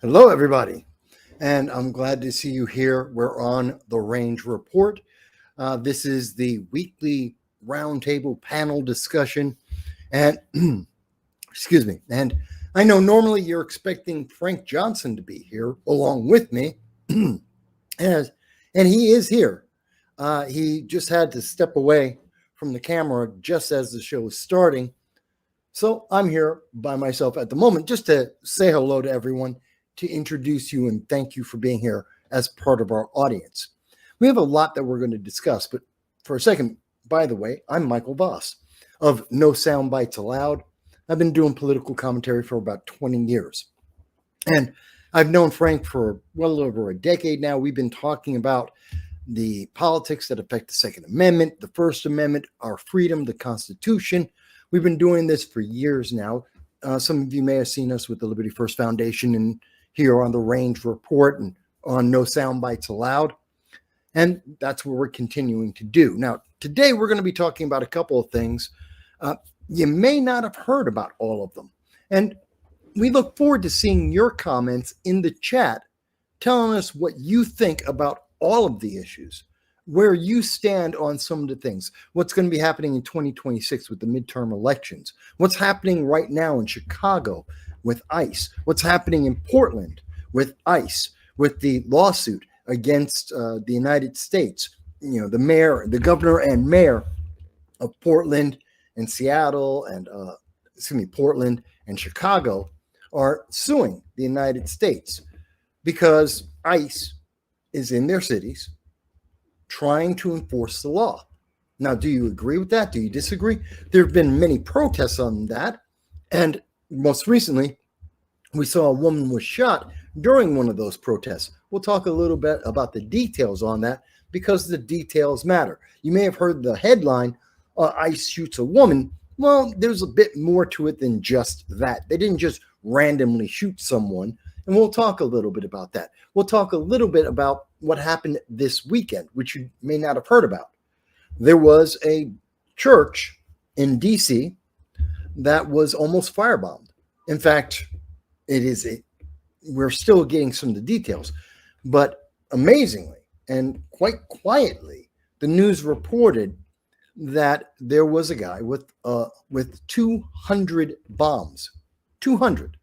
Hello, everybody, and I'm glad to see you here. We're on the Range Report. This is the weekly roundtable panel discussion, and excuse me. And I know normally you're expecting Frank Johnson to be here along with me, and he is here. He just had to step away from the camera just as the show is starting, so I'm here by myself at the moment just to say hello to everyone, to introduce you and thank you for being here as part of our audience. We have a lot that we're going to discuss, but for a second, by the way, I'm Michael Voss of No Soundbites Allowed. I've been doing political commentary for about 20 years. And I've known Frank for well over a decade now. We've been talking about the politics that affect the Second Amendment, the First Amendment, our freedom, the Constitution. We've been doing this for years now. Some of you may have seen us with the Liberty First Foundation and here on the Range Report and on No Soundbites Allowed. And that's what we're continuing to do. Now, today we're going to be talking about a couple of things. You may not have heard about all of them. And we look forward to seeing your comments in the chat, telling us what you think about all of the issues, where you stand on some of the things, what's going to be happening in 2026 with the midterm elections, what's happening right now in Chicago with ICE, what's happening in Portland with ICE, with the lawsuit against the United States. You know, the governor and mayor of Portland and Seattle and, Portland and Chicago are suing the United States because ICE is in their cities trying to enforce the law. Now, do you agree with that? Do you disagree? There have been many protests on that. And most recently, we saw a woman was shot during one of those protests. We'll talk a little bit about the details on that because the details matter. You may have heard the headline, ICE shoots a woman. Well, there's a bit more to it than just that. They didn't just randomly shoot someone. And we'll talk a little bit about that. We'll talk a little bit about what happened this weekend, which you may not have heard about. There was a church in D.C. that was almost firebombed. In fact, we're still getting some of the details, but amazingly and quite quietly, the news reported that there was a guy with 200 bombs, 200.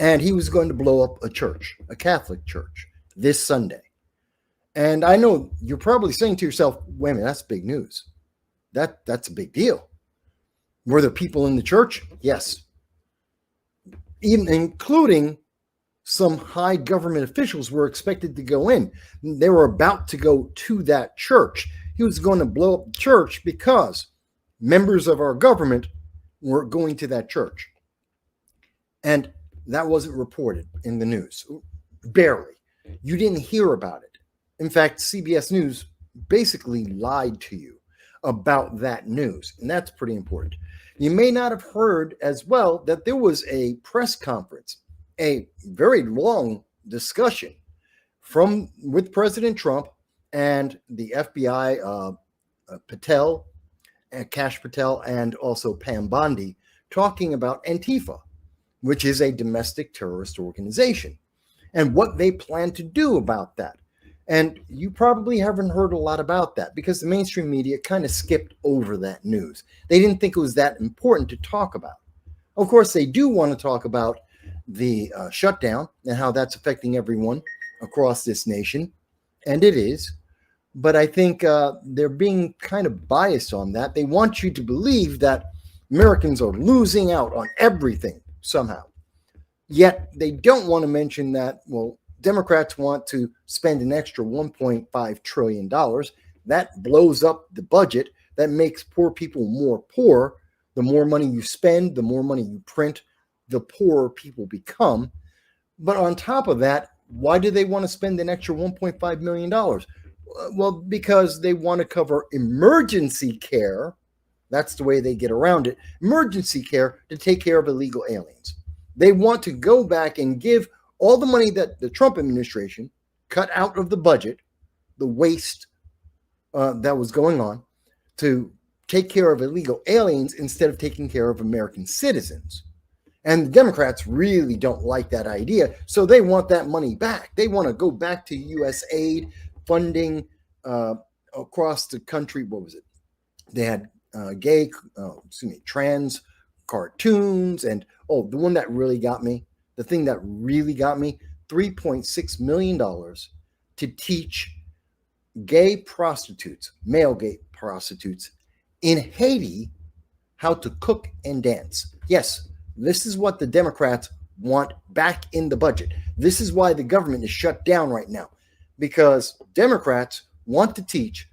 And he was going to blow up a church, a Catholic church, this Sunday. And I know you're probably saying to yourself, wait a minute, that's big news. That's a big deal. Were there people in the church? Yes. Even including some high government officials were expected to go in. They were about to go to that church. He was going to blow up the church because members of our government were going to that church. And that wasn't reported in the news. Barely. You didn't hear about it. In fact, CBS News basically lied to you about that news, and that's pretty important. You may not have heard as well that there was a press conference, a very long discussion with President Trump and the FBI, Kash Patel, and also Pam Bondi, talking about Antifa, which is a domestic terrorist organization, and what they plan to do about that. And you probably haven't heard a lot about that because the mainstream media kind of skipped over that news. They didn't think it was that important to talk about. Of course, they do want to talk about the shutdown and how that's affecting everyone across this nation, and it is. But I think they're being kind of biased on that. They want you to believe that Americans are losing out on everything somehow. Yet they don't want to mention that, well, Democrats want to spend an extra $1.5 trillion. That blows up the budget. That makes poor people more poor. The more money you spend, the more money you print, the poorer people become. But on top of that, why do they want to spend an extra $1.5 million? Well, because they want to cover emergency care. That's the way they get around it. Emergency care to take care of illegal aliens. They want to go back and give all the money that the Trump administration cut out of the budget, the waste that was going on, to take care of illegal aliens instead of taking care of American citizens. And the Democrats really don't like that idea. So they want that money back. They want to go back to U.S. aid funding across the country. What was it? They had trans cartoons. And the one that really got me, the thing that really got me, $3.6 million to teach gay prostitutes, male gay prostitutes in Haiti, how to cook and dance. Yes, this is what the Democrats want back in the budget. This is why the government is shut down right now, because Democrats want to teach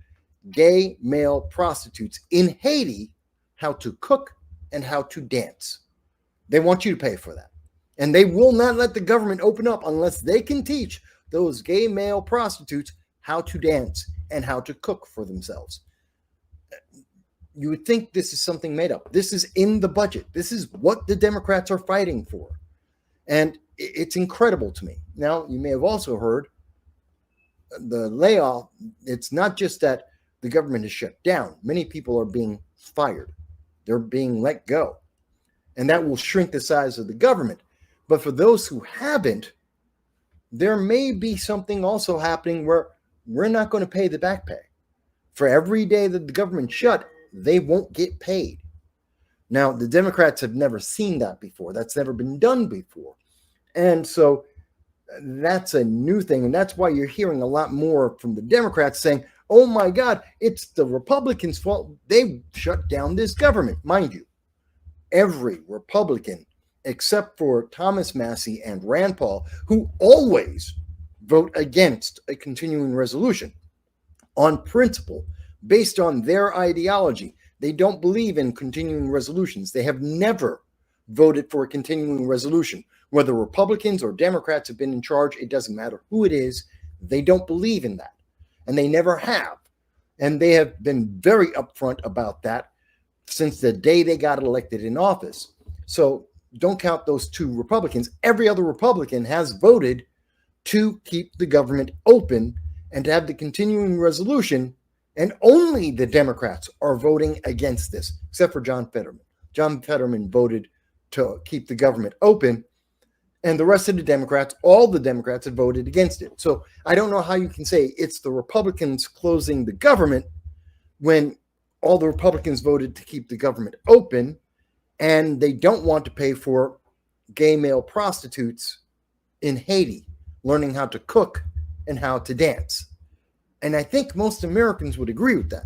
gay male prostitutes in Haiti how to cook and how to dance. They want you to pay for that. And they will not let the government open up unless they can teach those gay male prostitutes how to dance and how to cook for themselves. You would think this is something made up. This is in the budget. This is what the Democrats are fighting for. And it's incredible to me. Now, you may have also heard the layoff. It's not just that the government is shut down. Many people are being fired. They're being let go. And that will shrink the size of the government. But for those who haven't, there may be something also happening where we're not going to pay the back pay. For every day that the government shut, they won't get paid. Now, the Democrats have never seen that before. That's never been done before. And so that's a new thing. And that's why you're hearing a lot more from the Democrats saying, oh my God, it's the Republicans' fault. They shut down this government. Mind you, every Republican, except for Thomas Massie and Rand Paul, who always vote against a continuing resolution on principle, based on their ideology. They don't believe in continuing resolutions. They have never voted for a continuing resolution. Whether Republicans or Democrats have been in charge, it doesn't matter who it is. They don't believe in that. And they never have. And they have been very upfront about that since the day they got elected in office. So don't count those two Republicans. Every other Republican has voted to keep the government open and to have the continuing resolution. And only the Democrats are voting against this, except for John Fetterman. John Fetterman voted to keep the government open. And the rest of the Democrats, all the Democrats have voted against it. So I don't know how you can say it's the Republicans closing the government when all the Republicans voted to keep the government open and they don't want to pay for gay male prostitutes in Haiti, learning how to cook and how to dance. And I think most Americans would agree with that.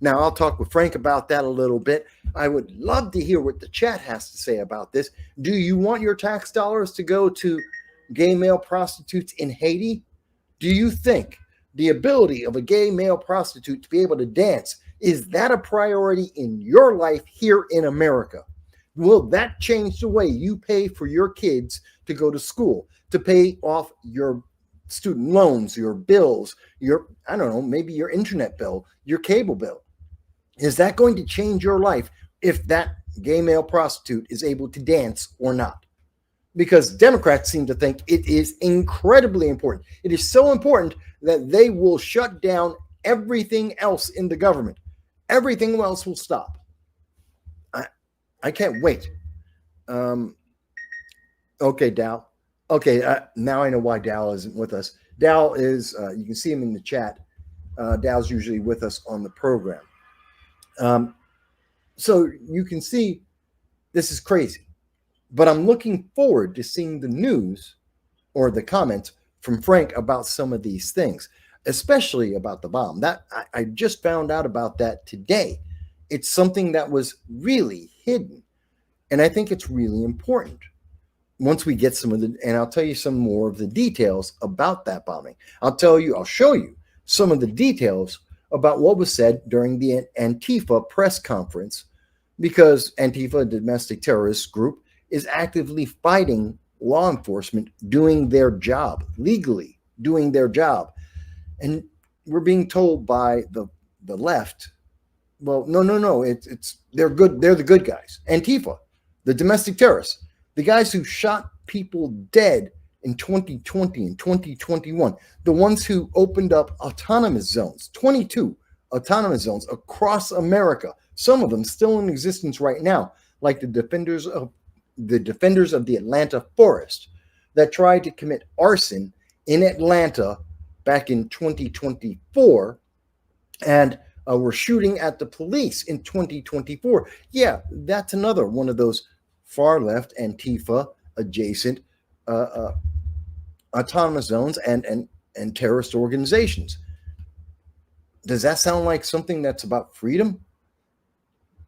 Now, I'll talk with Frank about that a little bit. I would love to hear what the chat has to say about this. Do you want your tax dollars to go to gay male prostitutes in Haiti? Do you think the ability of a gay male prostitute to be able to dance, is that a priority in your life here in America? Will that change the way you pay for your kids to go to school, to pay off your student loans, your bills, maybe your internet bill, your cable bill? Is that going to change your life if that gay male prostitute is able to dance or not? Because Democrats seem to think it is incredibly important. It is so important that they will shut down everything else in the government. Everything else will stop. I can't wait. Okay, Dow. Okay, now I know why Dow isn't with us. Dow is, you can see him in the chat. Dow's usually with us on the program. So you can see this is crazy. But I'm looking forward to seeing the news or the comments from Frank about some of these things, especially about the bomb. That I just found out about that today. It's something that was really hidden. And I think it's really important. Once we get and I'll tell you some more of the details about that bombing. I'll show you some of the details about what was said during the Antifa press conference, because Antifa, a domestic terrorist group, is actively fighting law enforcement doing their job, legally doing their job. And we're being told by the left, well, no, they're good. They're the good guys. Antifa, the domestic terrorists, the guys who shot people dead in 2020 and 2021, the ones who opened up autonomous zones, 22 autonomous zones across America, some of them still in existence right now, like the Defenders of the defenders of the Atlanta forest that tried to commit arson in Atlanta back in 2024 and were shooting at the police in 2024. Yeah, that's another one of those far left Antifa adjacent autonomous zones and terrorist organizations. Does that sound like something that's about freedom?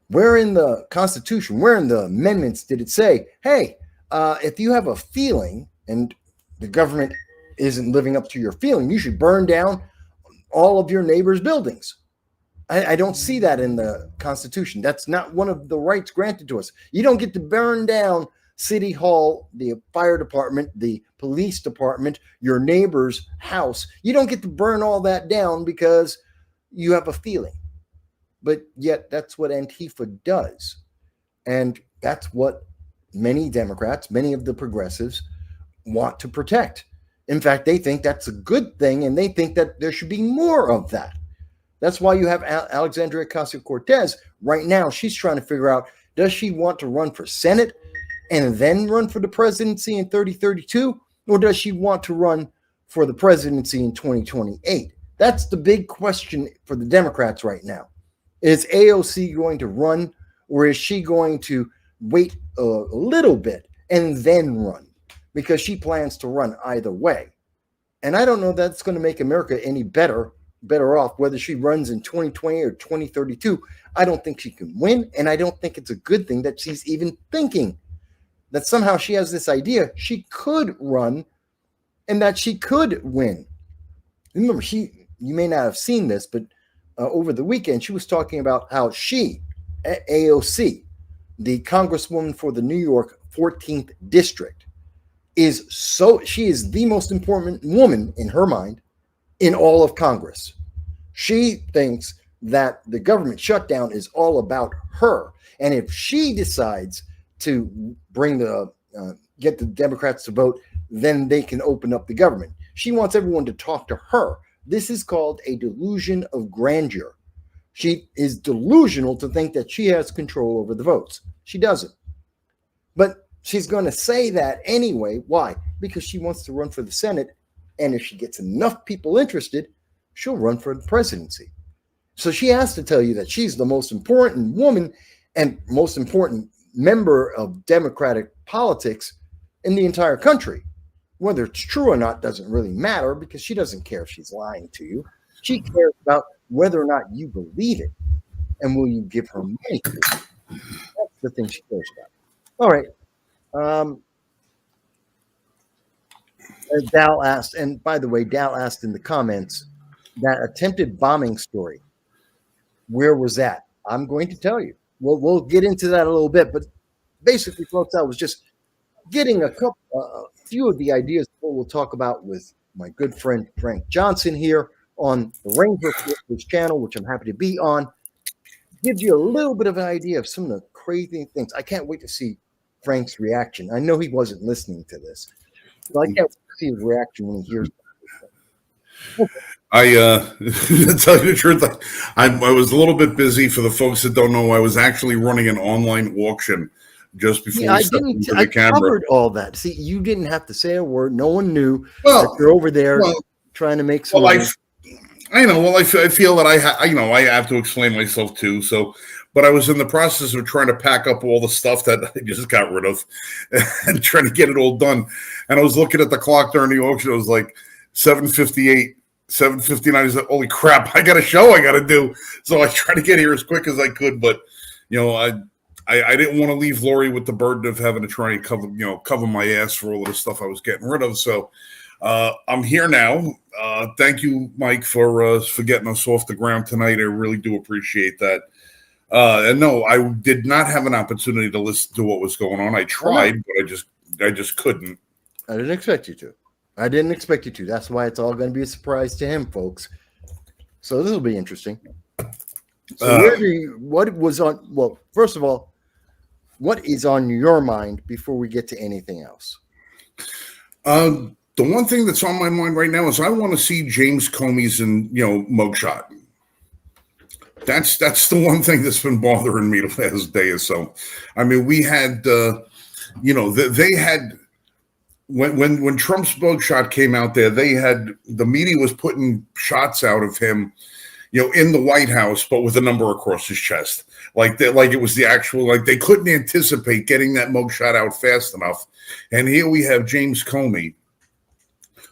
Where in the Constitution, where in the amendments did it say, hey, if you have a feeling and the government isn't living up to your feeling, you should burn down all of your neighbors' buildings? I don't see that in the Constitution. That's not one of the rights granted to us. You don't get to burn down City Hall, the fire department, the police department, your neighbor's house. You don't get to burn all that down because you have a feeling. But yet that's what Antifa does. And that's what many Democrats, many of the progressives want to protect. In fact, they think that's a good thing, and they think that there should be more of that. That's why you have Alexandria Ocasio-Cortez right now. She's trying to figure out, does she want to run for Senate and then run for the presidency in 2032? Or does she want to run for the presidency in 2028? That's the big question for the Democrats right now. Is AOC going to run, or is she going to wait a little bit and then run? Because she plans to run either way. And I don't know that's going to make America any better off, whether she runs in 2020 or 2032. I don't think she can win, and I don't think it's a good thing that she's even thinking that somehow she has this idea she could run and that she could win. Remember, you may not have seen this, but over the weekend, she was talking about how she, AOC, the congresswoman for the New York 14th district, she is the most important woman in her mind in all of Congress. She thinks that the government shutdown is all about her. And if she decides to get the Democrats to vote, then they can open up the government. She wants everyone to talk to her. This is called a delusion of grandeur. She is delusional to think that she has control over the votes. She doesn't. But she's going to say that anyway. Why? Because she wants to run for the Senate. And if she gets enough people interested, she'll run for the presidency. So she has to tell you that she's the most important woman and most important member of Democratic politics in the entire country. Whether it's true or not doesn't really matter, because she doesn't care if she's lying to you. She cares about whether or not you believe it, and will you give her money. That's the thing she cares about. All right. Dal asked, and by the way, Dal asked in the comments, that attempted bombing story, where was that? I'm going to tell you. We'll get into that a little bit, but basically, folks, I was just getting a few of the ideas that we'll talk about with my good friend Frank Johnson here on the Ranger Force channel, which I'm happy to be on. Gives you a little bit of an idea of some of the crazy things. I can't wait to see Frank's reaction. I know he wasn't listening to this, but I can't wait to see his reaction when he hears it. To tell you the truth, I was a little bit busy. For the folks that don't know, I was actually running an online auction just before we stepped into the camera. I covered all that. See, you didn't have to say a word. No one knew that you're over there trying to make some money. I know. Well, I feel that I have to explain myself too. So, but I was in the process of trying to pack up all the stuff that I just got rid of and trying to get it all done. And I was looking at the clock during the auction. It was like 7:58. 7:59. I said, "Holy crap! I got a show I got to do." So I tried to get here as quick as I could, but I didn't want to leave Lori with the burden of having to try and cover my ass for all of the stuff I was getting rid of. So I'm here now. Thank you, Mike, for getting us off the ground tonight. I really do appreciate that. And no, I did not have an opportunity to listen to what was going on. I tried, but I just couldn't. I didn't expect you to. That's why it's all going to be a surprise to him, folks. So this will be interesting. So what was on? Well, first of all, what is on your mind before we get to anything else? The one thing that's on my mind right now is I want to see James Comey's mugshot. That's the one thing that's been bothering me the last day or so. I mean, we had They had when Trump's mugshot came out there, the media was putting shots out of him, in the White House, but with a number across his chest, like it was the actual, like they couldn't anticipate getting that mugshot out fast enough. And here we have James Comey,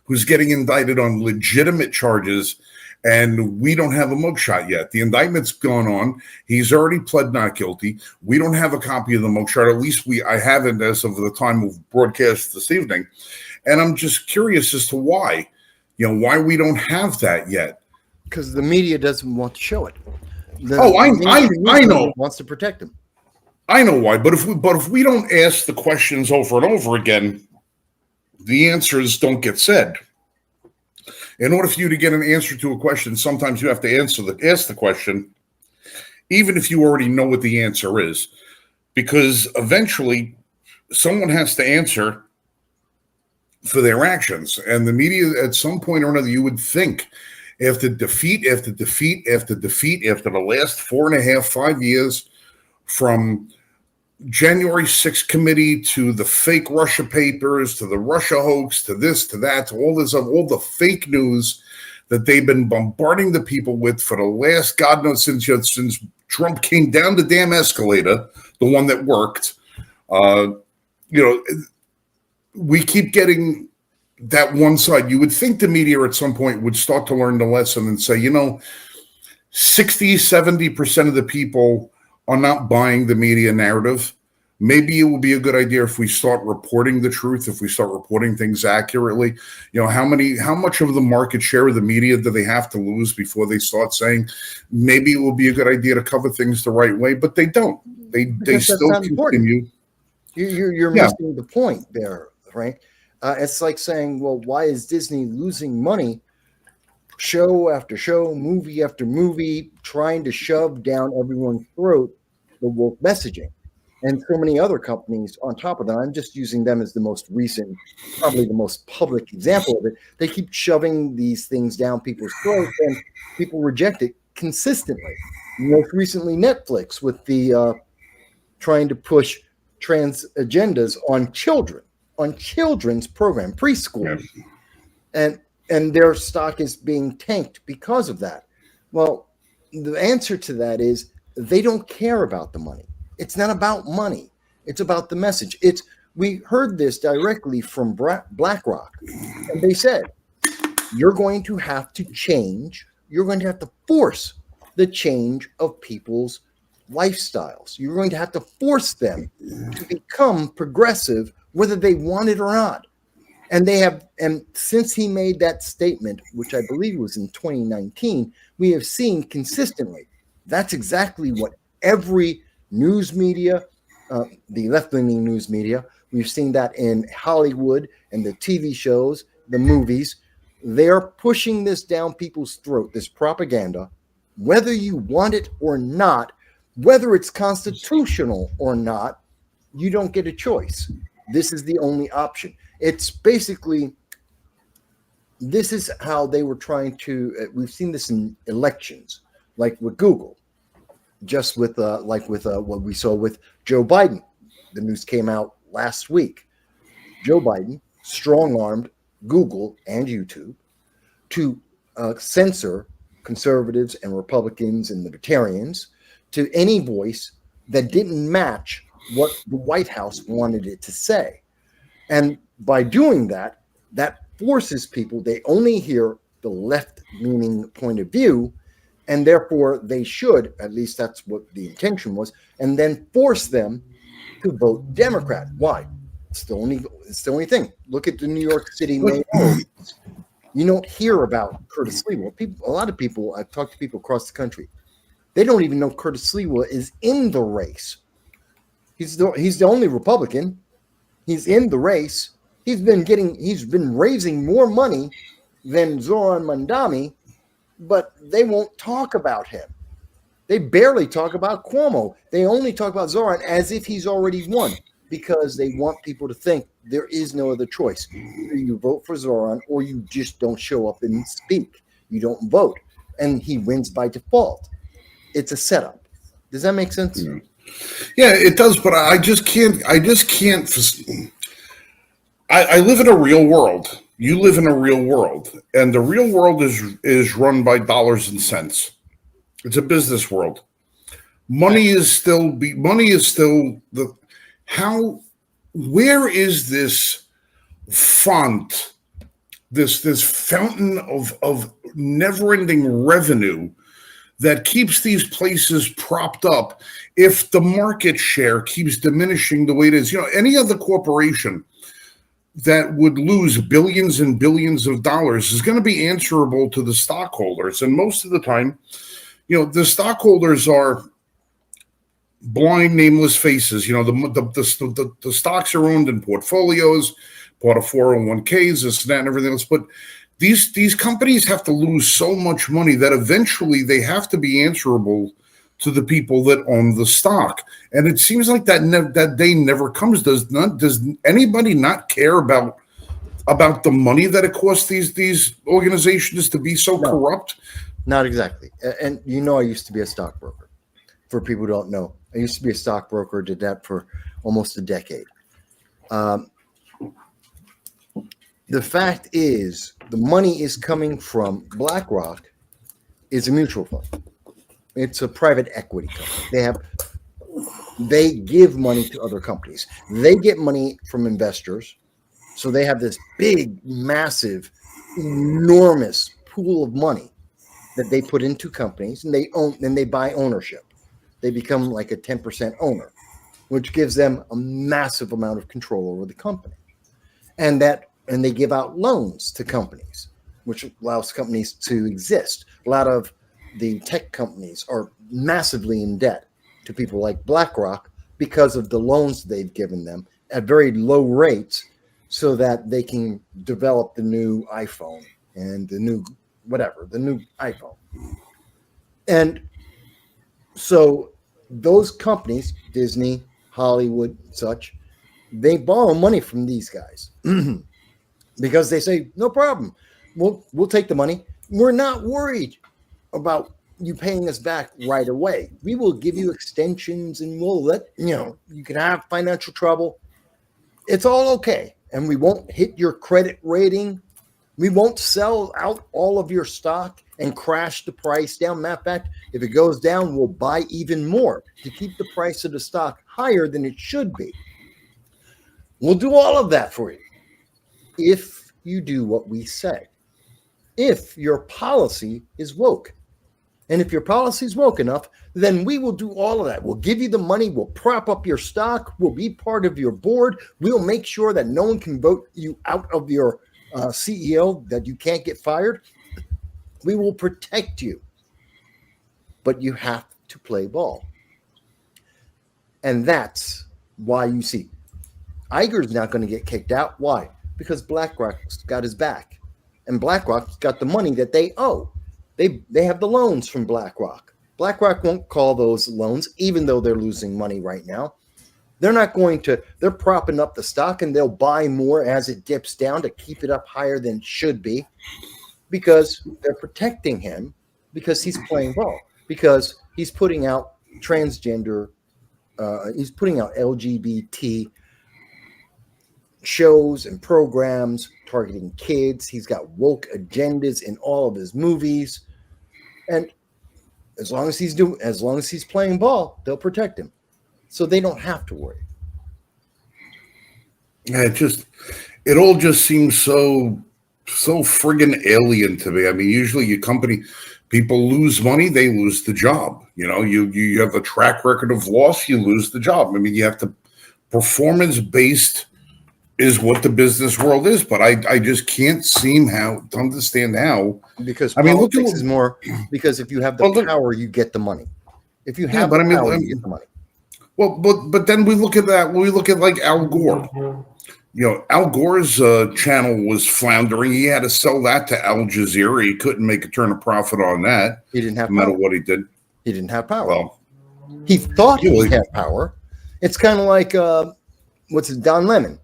who's getting indicted on legitimate charges, and we don't have a mugshot yet. The indictment's gone on. He's already pled not guilty. We don't have a copy of the mugshot. At least I haven't as of the time of broadcast this evening. And I'm just curious as to why we don't have that yet. Because the media doesn't want to show it. I know. Wants to protect them. I know why. But if we don't ask the questions over and over again, the answers don't get said. In order for you to get an answer to a question, sometimes you have to ask the question, even if you already know what the answer is, because eventually someone has to answer for their actions. And the media, at some point or another, you would think, after defeat after defeat after defeat, after the last 4.5, 5 years, from January 6th committee to the fake Russia papers, to the Russia hoax, to this, to that, to all the fake news that they've been bombarding the people with for the last, God knows, since Trump came down the damn escalator, the one that worked. We keep getting that one side. You would think the media at some point would start to learn the lesson and say, 60, 70% of the people are not buying the media narrative. Maybe it would be a good idea if we start reporting the truth, if we start reporting things accurately. How much of the market share of the media do they have to lose before they start saying maybe it will be a good idea to cover things the right way? But they don't. They still continue. You're missing the point there, Frank. It's like saying, well, why is Disney losing money show after show, movie after movie, trying to shove down everyone's throat the woke messaging? And so many other companies on top of that. I'm just using them as the most recent, probably the most public example of it. They keep shoving these things down people's throats, and people reject it consistently. Most recently, Netflix with the trying to push trans agendas on children, on children's program, preschool. Yeah. And their stock is being tanked because of that. Well, the answer to that is they don't care about the money. It's not about money. It's about the message. We heard this directly from BlackRock. And they said, you're going to have to change. You're going to have to force the change of people's lifestyles. You're going to have to force them to become progressive, whether they want it or not. And since he made that statement, which I believe was in 2019, we have seen consistently. That's exactly what every news media, the left-leaning news media, we've seen that in Hollywood and the TV shows, the movies. They're pushing this down people's throat, this propaganda, whether you want it or not, whether it's constitutional or not, you don't get a choice. This is the only option. It's basically, this is how they were trying to, we've seen this in elections, like with Google, just with what we saw with Joe Biden. The news came out last week. Joe Biden strong-armed Google and YouTube to censor conservatives and Republicans and libertarians to any voice that didn't match what the White House wanted it to say. And by doing that, that forces people, they only hear the left-leaning point of view, and therefore they should, at least that's what the intention was, and then force them to vote Democrat. Why? It's the only thing. Look at the New York City mayor. You don't hear about Curtis Lewa. A lot of people, I've talked to people across the country, they don't even know Curtis Lewa is in the race. He's the only Republican. He's in the race. He's been raising more money than Zoran Mandami, but they won't talk about him. They barely talk about Cuomo. They only talk about Zoran as if he's already won, because they want people to think there is no other choice. Either you vote for Zoran or you just don't show up and speak. You don't vote. And he wins by default. It's a setup. Does that make sense? Yeah, it does, but I just can't. I live in a real world. You live in a real world, and the real world is run by dollars and cents. It's a business world. Money is still the how. Where is this font? This fountain of never-ending revenue that keeps these places propped up if the market share keeps diminishing the way it is. Any other corporation that would lose billions and billions of dollars is going to be answerable to the stockholders. And most of the time, the stockholders are blind, nameless faces. The stocks are owned in portfolios, part of 401ks, this, that, and everything else. But these companies have to lose so much money that eventually they have to be answerable to the people that own the stock. And it seems like that day never comes. Does anybody not care about the money that it costs these organizations to be so corrupt? Not exactly. And I used to be a stockbroker. For people who don't know, I used to be a stockbroker, did that for almost a decade. The fact is, the money is coming from BlackRock, is a mutual fund. It's a private equity company. They give money to other companies. They get money from investors. So they have this big, massive, enormous pool of money that they put into companies, and they buy ownership. They become like a 10% owner, which gives them a massive amount of control over the company. And they give out loans to companies, which allows companies to exist. A lot of the tech companies are massively in debt to people like BlackRock because of the loans they've given them at very low rates so that they can develop the new iPhone and the new iPhone. And so those companies, Disney, Hollywood, such, they borrow money from these guys because they say, no problem. We'll take the money. We're not worried about you paying us back right away. We will give you extensions and we'll let, you can have financial trouble. It's all okay. And we won't hit your credit rating. We won't sell out all of your stock and crash the price down. Matter of fact, if it goes down, we'll buy even more to keep the price of the stock higher than it should be. We'll do all of that for you if you do what we say. If your policy is woke. And if your policy is woke enough, then we will do all of that. We'll give you the money. We'll prop up your stock. We'll be part of your board. We'll make sure that no one can vote you out of your CEO, that you can't get fired. We will protect you. But you have to play ball. And that's why you see Iger's not going to get kicked out. Why? Because BlackRock's got his back. And BlackRock's got the money that they owe. They have the loans from BlackRock. BlackRock won't call those loans, even though they're losing money right now. They're not going to, they're propping up the stock and they'll buy more as it dips down to keep it up higher than it should be because they're protecting him because he's playing ball, because he's putting out transgender, he's putting out LGBT shows and programs targeting kids. He's got woke agendas in all of his movies. And as long as he's playing ball, they'll protect him. So they don't have to worry. Yeah, it all just seems so friggin' alien to me. I mean, usually people lose money, they lose the job. You have a track record of loss, you lose the job. I mean, you have to performance-based is what the business world is, but I just can't seem to understand how. Because politics is more, because if you have the power, you get the money. If you have the power, you get the money. Well, but then we look at that. We look at like Al Gore. Al Gore's channel was floundering. He had to sell that to Al Jazeera. He couldn't make a turn of profit on that. He didn't have no matter what he did. He didn't have power. Well, he thought he had power. It's kind of like Don Lemon.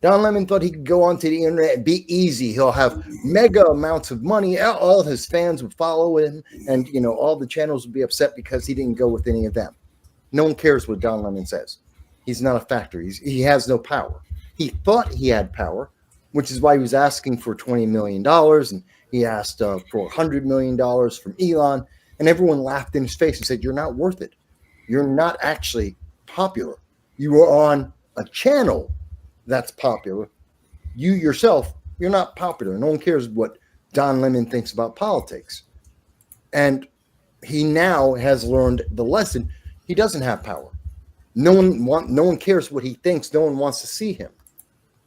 Don Lemon thought he could go onto the internet and be easy. He'll have mega amounts of money. All his fans would follow him, and all the channels would be upset because he didn't go with any of them. No one cares what Don Lemon says. He's not a factor. He has no power. He thought he had power, which is why he was asking for $20 million, and he asked for $100 million from Elon, and everyone laughed in his face and said, "You're not worth it. You're not actually popular. You are on a channel that's popular. You yourself, you're not popular. No one cares what Don Lemon thinks about politics." And he now has learned the lesson. He doesn't have power. No one cares what he thinks. No one wants to see him.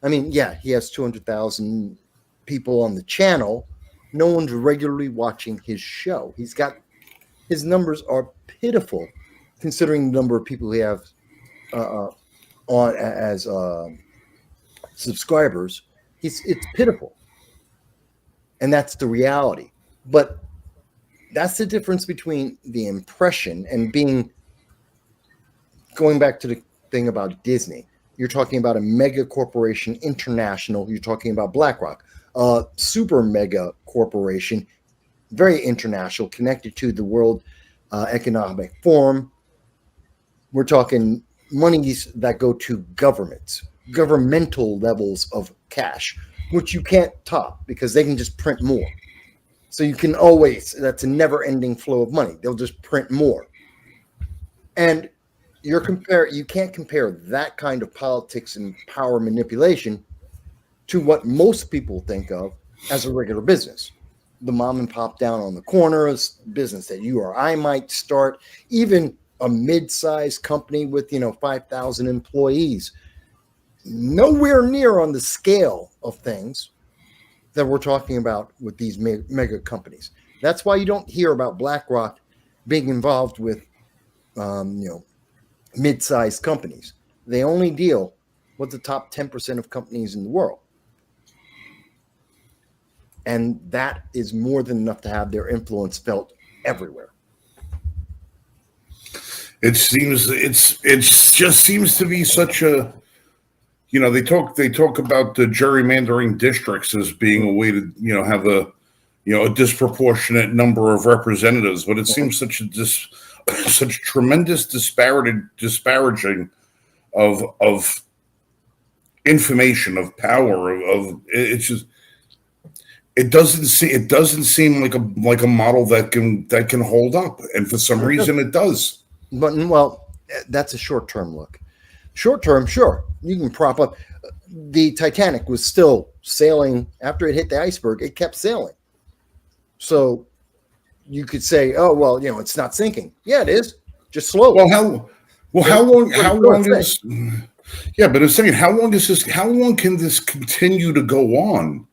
I mean, yeah, he has 200,000 people on the channel. No one's regularly watching his show. His numbers are pitiful, considering the number of people he have on as subscribers. It's pitiful, and that's the reality. But that's the difference between the impression and being. Going back to the thing about Disney, you're talking about a mega corporation, international. You're talking about BlackRock, a super mega corporation, very international, connected to the World Economic Forum. We're talking monies that go to governments, governmental levels of cash, which you can't top because they can just print more. So you can always, that's a never-ending flow of money. They'll just print more. And you can't compare that kind of politics and power manipulation to what most people think of as a regular business. The mom and pop down on the corner business that you or I might start, even a mid-sized company with 5,000 employees, nowhere near on the scale of things that we're talking about with these mega companies. That's why you don't hear about BlackRock being involved with mid-sized companies. They only deal with the top 10% of companies in the world. And that is more than enough to have their influence felt everywhere. It just seems to be such a, they talk about the gerrymandering districts as being a way to, have a disproportionate number of representatives, but it seems such tremendous disparaging of information, of power, it's just, it doesn't seem like a model that can hold up, and for some reason it does. But that's a short-term look. Short-term, sure, you can prop up. The Titanic was still sailing after it hit the iceberg. It kept sailing. So you could say, "Oh, well, it's not sinking." Yeah, it is. Just slowly. How long is? Yeah, but I'm saying, how long is this? How long can this continue to go on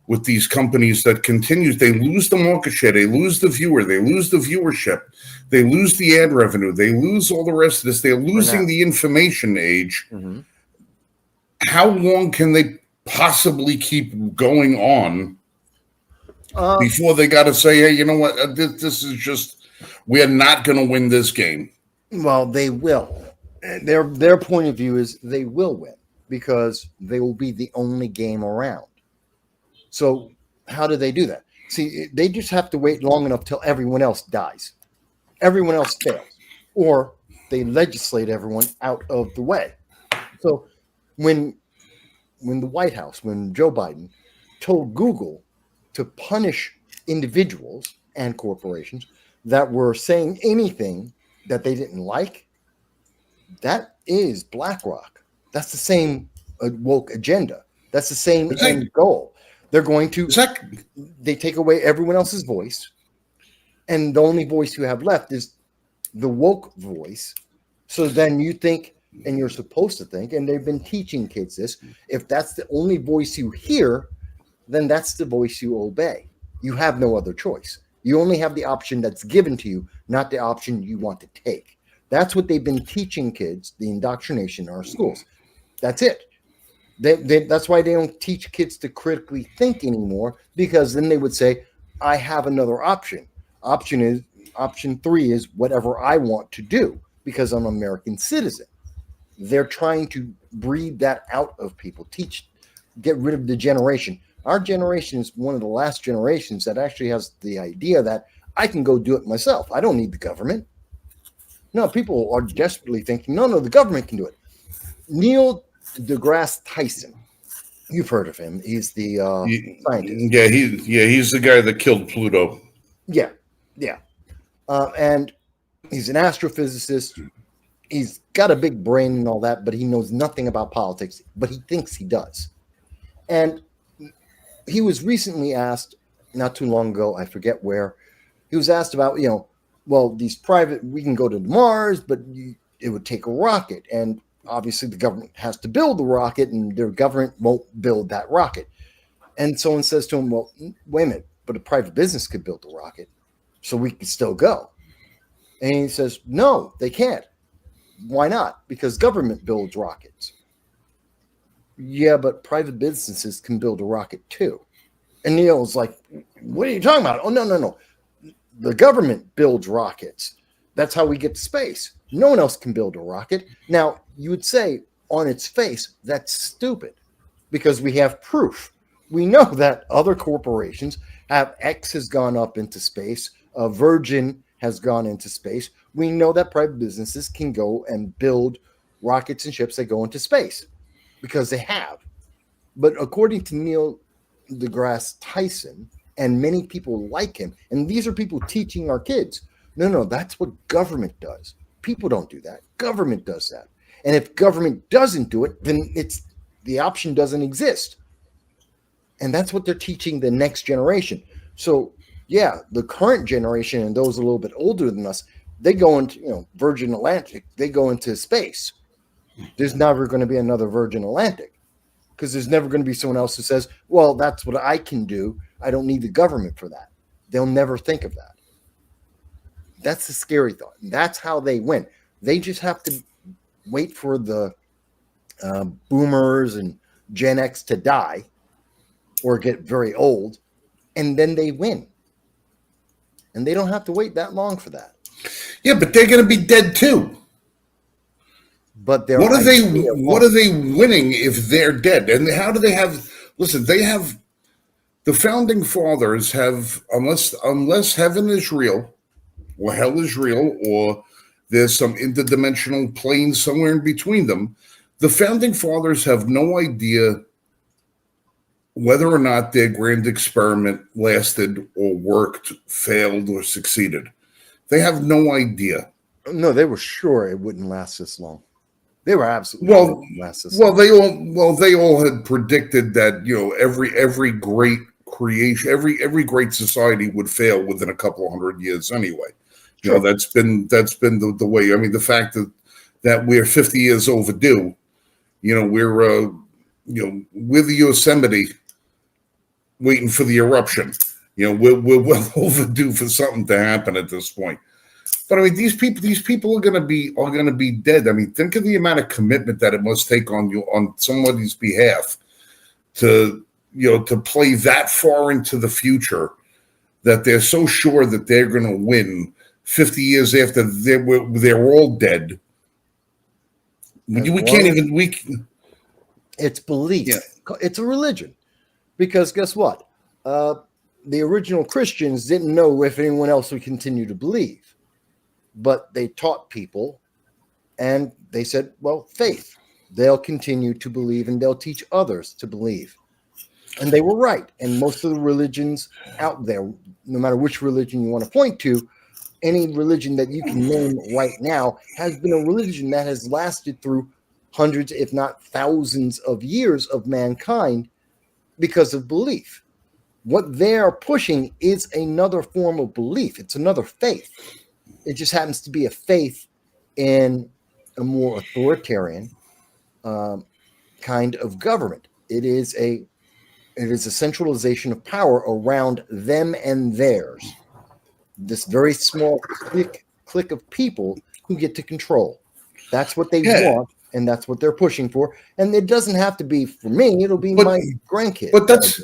with these companies that continues? They lose the market share, they lose the viewer, they lose the viewership, they lose the ad revenue, they lose all the rest of this. They're losing the information age. Mm-hmm. How long can they possibly keep going on before they got to say, "Hey, you know what? This is just, we're not going to win this game"? Well, they will. Their point of view is they will win because they will be the only game around. So how do they do that? See, they just have to wait long enough till everyone else dies. Everyone else fails. Or they legislate everyone out of the way. So when the White House, when Joe Biden told Google to punish individuals and corporations that were saying anything that they didn't like, that is BlackRock. That's the same woke agenda. That's the same end goal. They're going to, they take away everyone else's voice, and the only voice you have left is the woke voice. So then you think, and you're supposed to think, and they've been teaching kids this, if that's the only voice you hear, then that's the voice you obey. You have no other choice. You only have the option that's given to you, not the option you want to take. That's what they've been teaching kids, the indoctrination in our schools. That's it. That's why they don't teach kids to critically think anymore, because then they would say, I have another option. Option 3 is whatever I want to do because I'm an American citizen. They're trying to breed that out of people, get rid of the generation. Our generation is one of the last generations that actually has the idea that I can go do it myself. I don't need the government. No, people are desperately thinking, no, the government can do it. Neil deGrasse Tyson, you've heard of him. He's the scientist. He's the guy that killed Pluto. Yeah, yeah. And he's an astrophysicist. He's got a big brain and all that, but he knows nothing about politics, but he thinks he does. And he was recently asked, not too long ago, I forget where, he was asked about, well, these private, we can go to Mars, but it would take a rocket. And obviously the government has to build the rocket, and their government won't build that rocket. And someone says to him, well, wait a minute, but a private business could build the rocket, so we can still go. And he says, no, they can't. Why not? Because government builds rockets. Yeah, but private businesses can build a rocket too. And Neil's like, what are you talking about? Oh, no. The government builds rockets. That's how we get to space. No one else can build a rocket. Now, you would say on its face, that's stupid, because we have proof. We know that other corporations have. X has gone up into space. Virgin has gone into space. We know that private businesses can go and build rockets and ships that go into space because they have. But according to Neil deGrasse Tyson and many people like him, and these are people teaching our kids, no, that's what government does. People don't do that. Government does that. And if government doesn't do it, then the option doesn't exist. And that's what they're teaching the next generation. So, yeah, the current generation and those a little bit older than us, they go into, Virgin Atlantic, they go into space. There's never going to be another Virgin Atlantic, because there's never going to be someone else who says, well, that's what I can do. I don't need the government for that. They'll never think of that. That's the scary thought. That's how they win. They just have to wait for the boomers and Gen X to die or get very old, and then they win. And they don't have to wait that long for that. Yeah, but they're going to be dead too. But what are they winning if they're dead? And how do they have? Listen, they have. The founding fathers have, unless heaven is real, or hell is real, or there's some interdimensional plane somewhere in between them, the founding fathers have no idea whether or not their grand experiment lasted or worked, failed, or succeeded. They have no idea. No, they were sure it wouldn't last this long. They were absolutely last this long. They all had predicted that every great creation, every great society would fail within a couple of 100 years anyway. Sure. That's been the way. I mean, the fact that we're 50 years overdue. We're the Yosemite waiting for the eruption. We're well overdue for something to happen at this point. But I mean, these people are going to be dead. I mean, think of the amount of commitment that it must take on somebody's behalf to play that far into the future that they're so sure that they're going to win 50 years after they're all dead. It's belief. Yeah. It's a religion. Because guess what? The original Christians didn't know if anyone else would continue to believe. But they taught people, and they said, well, faith. They'll continue to believe, and they'll teach others to believe. And they were right. And most of the religions out there, no matter which religion you want to point to, any religion that you can name right now has been a religion that has lasted through hundreds, if not thousands of years of mankind because of belief. What they're pushing is another form of belief. It's another faith. It just happens to be a faith in a more authoritarian kind of government. It is a centralization of power around them and theirs. This very small clique of people who get to control. That's what they want, and that's what they're pushing for. And it doesn't have to be for me; it'll be my grandkid. But that's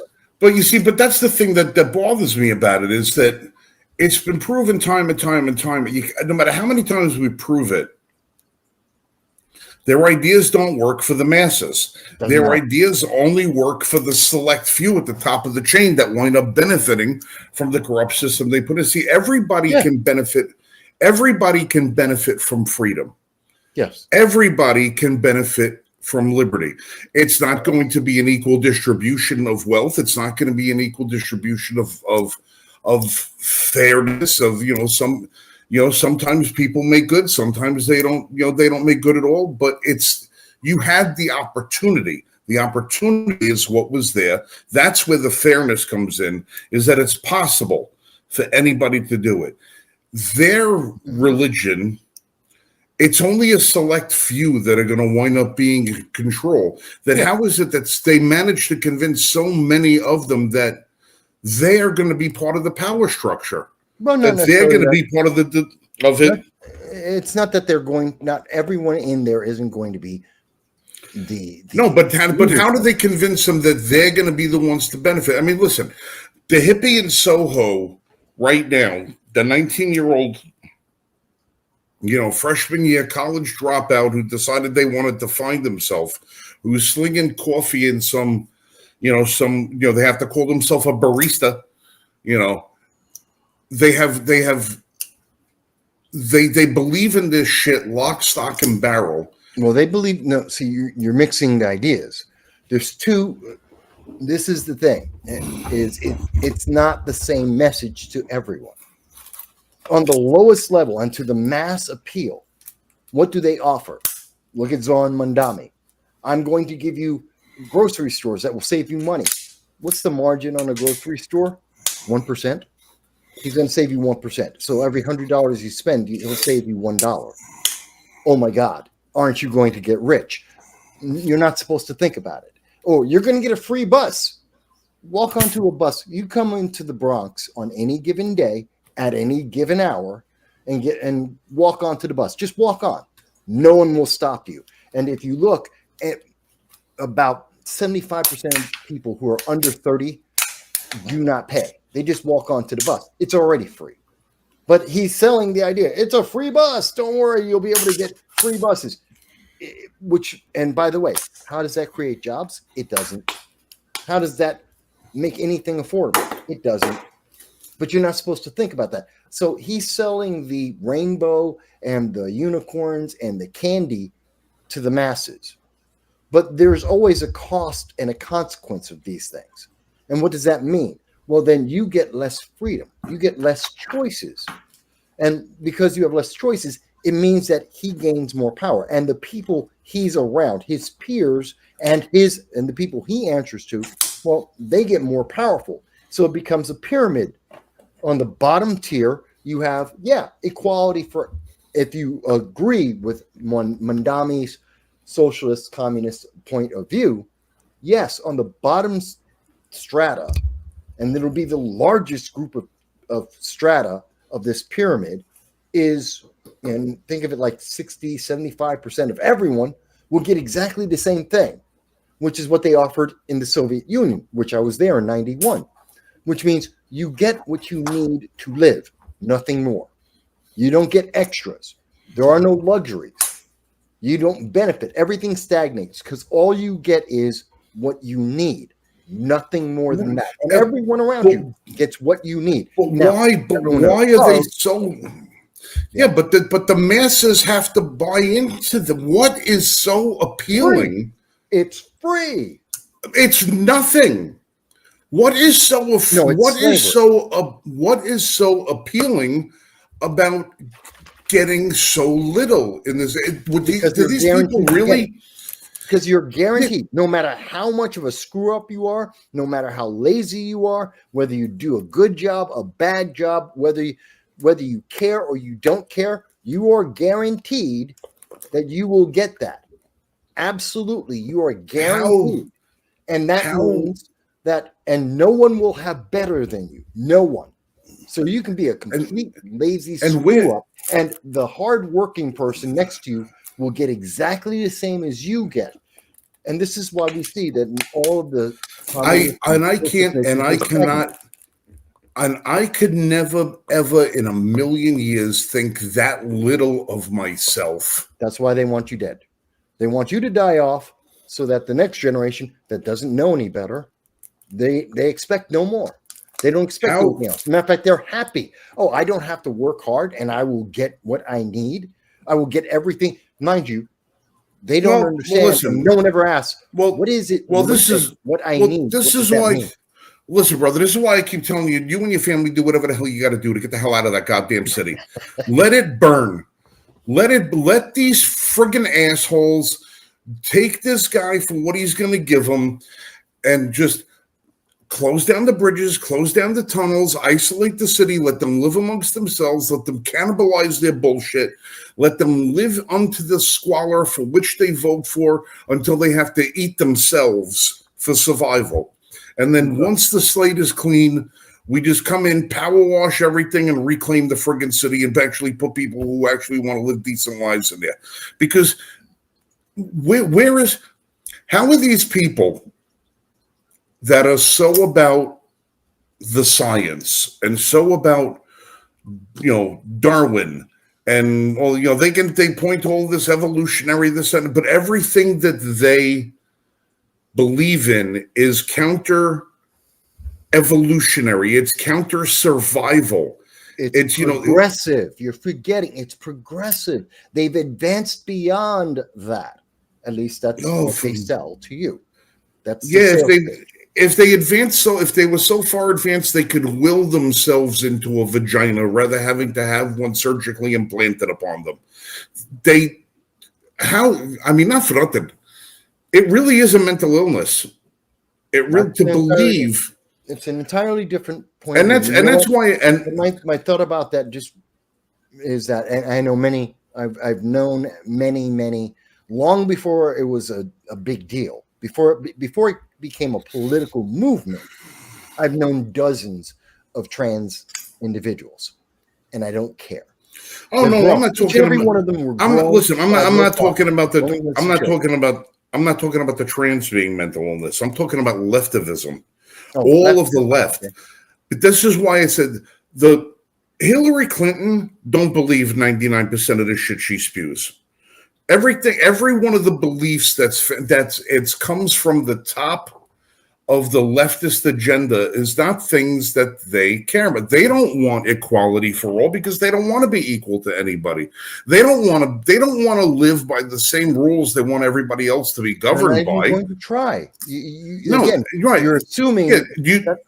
the thing that bothers me about it is that it's been proven time and time and time. No matter how many times we prove it, their ideas don't work for the masses. Their ideas only work for the select few at the top of the chain that wind up benefiting from the corrupt system they put in. See, everybody can benefit. everybody can benefit from freedom. Yes. Everybody can benefit from liberty. It's not going to be an equal distribution of wealth. It's not going to be an equal distribution of fairness, of, sometimes people make good, sometimes they don't, they don't make good at all, but you had the opportunity. The opportunity is what was there. That's where the fairness comes in, is that it's possible for anybody to do it. Their religion, it's only a select few that are going to wind up being in control. How is it that they managed to convince so many of them that they are going to be part of the power structure? Well, that they're going to be part of it. It's not that not everyone in there isn't going to be but how do they convince them that they're going to be the ones to benefit? I mean, listen, the hippie in Soho right now, the 19-year-old, freshman year college dropout who decided they wanted to find himself, who's slinging coffee in some, they have to call themselves a barista, they believe in this shit lock, stock, and barrel. Well, they believe, no, see, you're mixing the ideas. There's two, this is the thing, it's not the same message to everyone. On the lowest level and to the mass appeal, what do they offer? Look at Zoran Mandami. I'm going to give you grocery stores that will save you money. What's the margin on a grocery store? 1%. He's going to save you 1%. So every $100 you spend, he'll save you $1. Oh my God. Aren't you going to get rich? You're not supposed to think about it. Oh, you're going to get a free bus. Walk onto a bus. You come into the Bronx on any given day at any given hour and walk onto the bus. Just walk on. No one will stop you. And if you look at about 75% of people who are under 30 do not pay. They just walk onto the bus. It's already free. But he's selling the idea. It's a free bus. Don't worry. You'll be able to get free buses. And by the way, how does that create jobs? It doesn't. How does that make anything affordable? It doesn't. But you're not supposed to think about that. So he's selling the rainbow and the unicorns and the candy to the masses. But there's always a cost and a consequence of these things. And what does that mean? Well, then you get less freedom. You get less choices. And because you have less choices, it means that he gains more power. And the people he's around, his peers and the people he answers to, well, they get more powerful. So it becomes a pyramid. On the bottom tier, you have, equality for, if you agree with Mandami's socialist communist point of view, yes, on the bottom strata, and it'll be the largest group of strata of this pyramid is, and think of it like 60, 75% of everyone will get exactly the same thing, which is what they offered in the Soviet Union, which I was there in 91, which means you get what you need to live, nothing more. You don't get extras. There are no luxuries. You don't benefit. Everything stagnates because all you get is what you need. Nothing more than that. And everyone around you gets what you need. But why are they so... Yeah, but the masses have to buy into what is so appealing. Free. It's free. It's nothing. What is so appealing about getting so little in this? Do these people really? Because you're guaranteed, no matter how much of a screw up you are, no matter how lazy you are, whether you do a good job, a bad job, whether you care or you don't care, you are guaranteed that you will get that. Absolutely, you are guaranteed. And that means that, and no one will have better than you. No one. So you can be a complete lazy screw up, and the hardworking person next to you will get exactly the same as you get. And this is why we see that in all of the I could never ever in a million years think that little of myself. That's why they want you dead. They want you to die off so that the next generation that doesn't know any better, they expect no more. They don't expect anything else. Matter of fact, they're happy. Oh, I don't have to work hard and I will get what I need. I will get everything. Mind you, they don't understand. Well, listen, no one ever asks, well, what is it? Well, this is what I need. This is why. Listen, brother, this is why I keep telling you, you and your family do whatever the hell you got to do to get the hell out of that goddamn city. Let it burn. Let these friggin' assholes take this guy for what he's going to give them and just close down the bridges, close down the tunnels, isolate the city, let them live amongst themselves, let them cannibalize their bullshit, let them live unto the squalor for which they vote for until they have to eat themselves for survival. And then once the slate is clean, we just come in, power wash everything, and reclaim the friggin' city and actually put people who actually want to live decent lives in there. Because how are these people that are so about the science and so about, Darwin and all, they point to all this evolutionary, but everything that they believe in is counter evolutionary. It's counter survival. It's progressive. You're forgetting it's progressive. They've advanced beyond that. At least that's what they sell to you. That's if they were so far advanced, they could will themselves into a vagina rather having to have one surgically implanted upon them. Not for nothing. It really is a mental illness. It's an entirely different point. And that's why. My thought about that just is that, and I know many. I've known many long before it was a big deal. Before it became a political movement, I've known dozens of trans individuals, and I don't care. Oh no, I'm not talking every about. one of them were I'm not talking about the trans being mental illness. I'm talking about leftivism. All of the left. But this is why I said the Hillary Clinton don't believe 99% of the shit she spews. Every one of the beliefs it comes from the top of the leftist agenda is not things that they care about. They don't want equality for all because they don't want to be equal to anybody. They don't want to live by the same rules they want everybody else to be governed by. You're going to try. You're assuming. The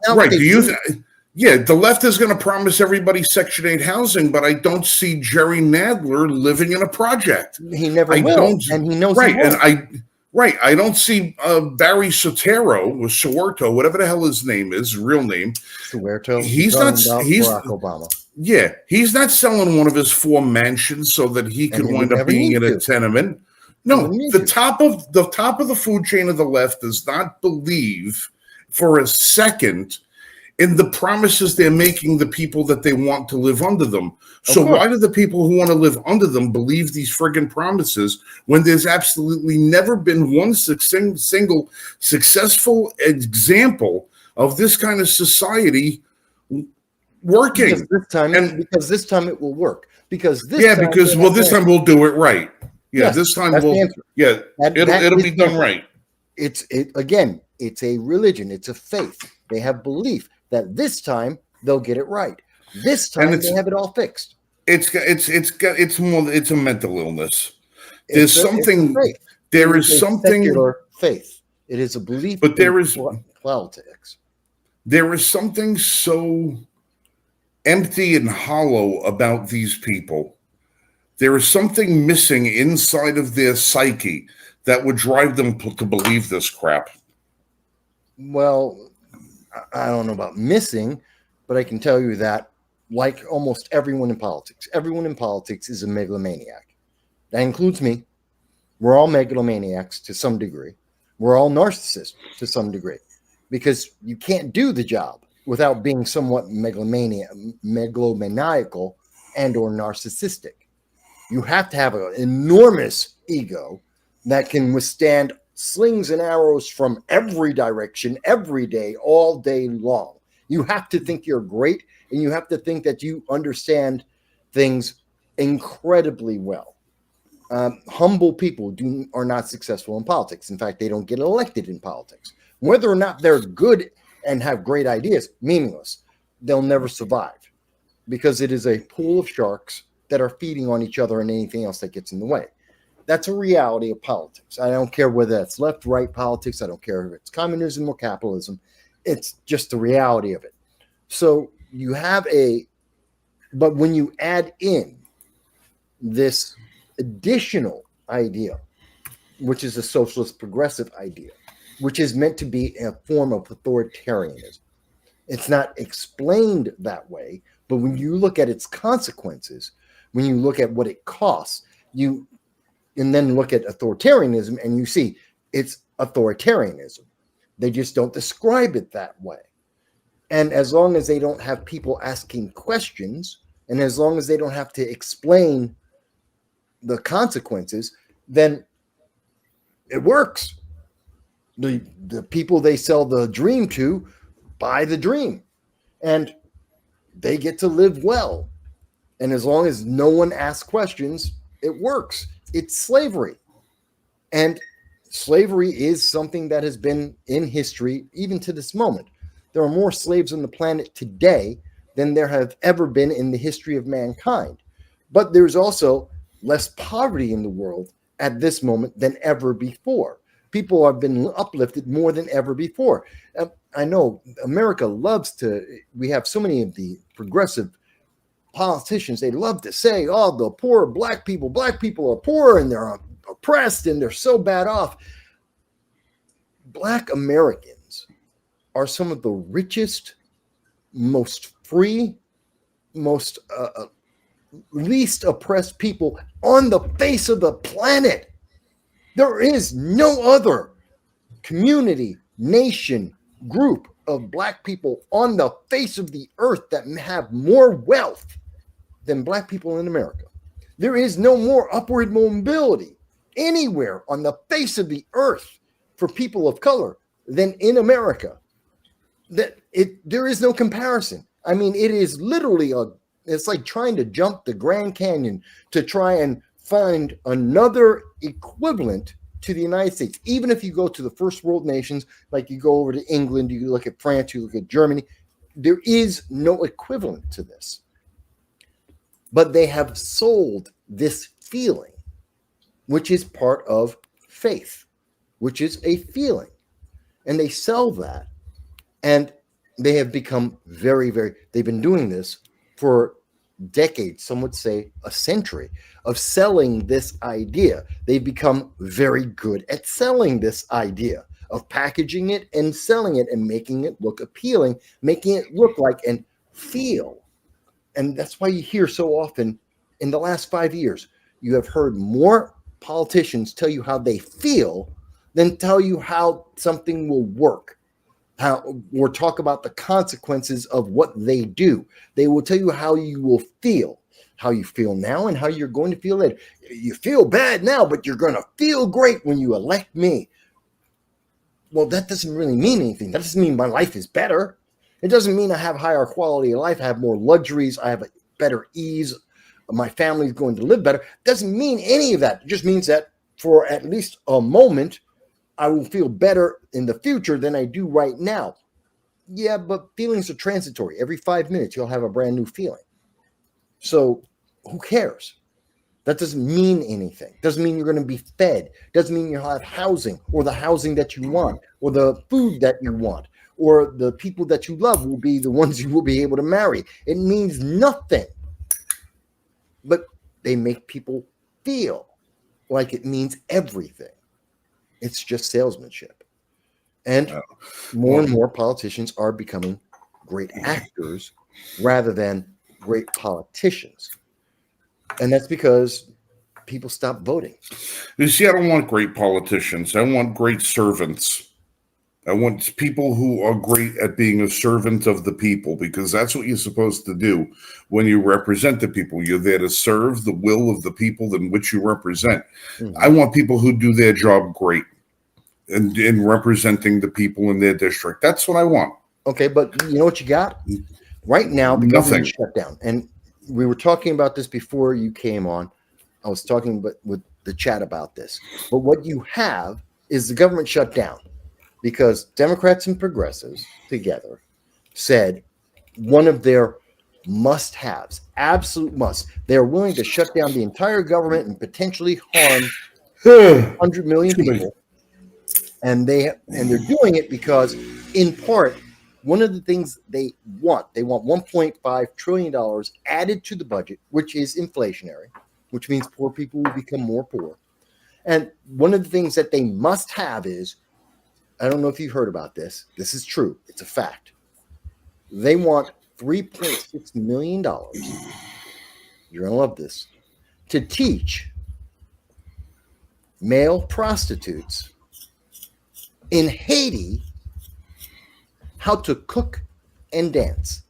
left is going to promise everybody Section 8 housing, but I don't see Jerry Nadler living in a project. He never will, and he knows right. I don't see Barry Soetoro, whatever the hell his name is, real name. Soetoro. He's Barack Obama. Yeah, he's not selling one of his 4 mansions so that he could wind up being in a tenement. No, the top of the food chain of the left does not believe for a second in the promises they're making the people that they want to live under them. So why do the people who want to live under them believe these friggin' promises when there's absolutely never been one single successful example of this kind of society working? Because this time it will work. This time we'll do it right. Yeah, this time it'll be done right. It's a religion. It's a faith. They have belief that this time they'll get it right. This time they have it all fixed. It's a mental illness. There is something secular faith. It is a belief. But there is politics. There is something so empty and hollow about these people. There is something missing inside of their psyche that would drive them to believe this crap. Well, I don't know about missing, but I can tell you that, like almost everyone in politics is a megalomaniac. That includes me. We're all megalomaniacs to some degree. We're all narcissists to some degree, because you can't do the job without being somewhat megalomaniacal and or narcissistic. You have to have an enormous ego that can withstand slings and arrows from every direction, every day, all day long. You have to think you're great, and you have to think that you understand things incredibly well. Humble people are not successful in politics. In fact, they don't get elected in politics. Whether or not they're good and have great ideas, meaningless. They'll never survive because it is a pool of sharks that are feeding on each other and anything else that gets in the way. That's a reality of politics. I don't care whether that's left, right politics. I don't care if it's communism or capitalism. It's just the reality of it. So you have but when you add in this additional idea, which is a socialist progressive idea, which is meant to be a form of authoritarianism. It's not explained that way, but when you look at its consequences, when you look at what it costs, and then look at authoritarianism and you see it's authoritarianism. They just don't describe it that way. And as long as they don't have people asking questions, and as long as they don't have to explain the consequences, then it works. The people they sell the dream to buy the dream, and they get to live well. And as long as no one asks questions, it works. It's slavery. And slavery is something that has been in history, even to this moment. There are more slaves on the planet today than there have ever been in the history of mankind. But there's also less poverty in the world at this moment than ever before. People have been uplifted more than ever before. I know America we have so many of the progressive politicians, they love to say, oh, the poor black people are poor and they're oppressed and they're so bad off. Black Americans are some of the richest, most free, most least oppressed people on the face of the planet. There is no other community, nation, group of black people on the face of the earth that have more wealth than black people in America. There is no more upward mobility anywhere on the face of the earth for people of color than in America. There is no comparison. I mean, it is literally it's like trying to jump the Grand Canyon to try and find another equivalent to the United States. Even if you go to the first world nations, like you go over to England, you look at France, you look at Germany, there is no equivalent to this. But they have sold this feeling, which is part of faith, which is a feeling. And they sell that. And they have become they've been doing this for decades, some would say a century, of selling this idea. They've become very good at selling this idea, of packaging it and selling it and making it look appealing, making it look like and feel. And that's why you hear so often in the last 5 years, you have heard more politicians tell you how they feel than tell you how something will work. Or talk about the consequences of what they do. They will tell you how you will feel, how you feel now and how you're going to feel later. You feel bad now, but you're going to feel great when you elect me. Well, that doesn't really mean anything. That doesn't mean my life is better. It doesn't mean I have higher quality of life. I have more luxuries. I have a better ease. My family's going to live better. It doesn't mean any of that. It just means that for at least a moment, I will feel better in the future than I do right now. Yeah, but feelings are transitory. Every 5 minutes, you'll have a brand new feeling. So who cares? That doesn't mean anything. Doesn't mean you're going to be fed. Doesn't mean you'll have housing or the housing that you want or the food that you want or the people that you love will be the ones you will be able to marry. It means nothing. But they make people feel like it means everything. It's just salesmanship. And more and more politicians are becoming great actors rather than great politicians. And that's because people stop voting. You see, I don't want great politicians. I want great servants. I want people who are great at being a servant of the people, because that's what you're supposed to do when you represent the people. You're there to serve the will of the people in which you represent. Mm-hmm. I want people who do their job great and in representing the people in their district. That's what I want. Okay, but you know what you got? Right now, the government shut down. And we were talking about this before you came on. I was talking with the chat about this. But what you have is the government shut down because Democrats and progressives together said one of their must-haves, absolute must, they're willing to shut down the entire government and potentially harm 100 million people. And they're doing it because, in part, one of the things they want $1.5 trillion added to the budget, which is inflationary, which means poor people will become more poor. And one of the things that they must have is, I don't know if you've heard about this. This is true. It's a fact. They want $3.6 million. You're going to love this. To teach male prostitutes in Haiti how to cook and dance.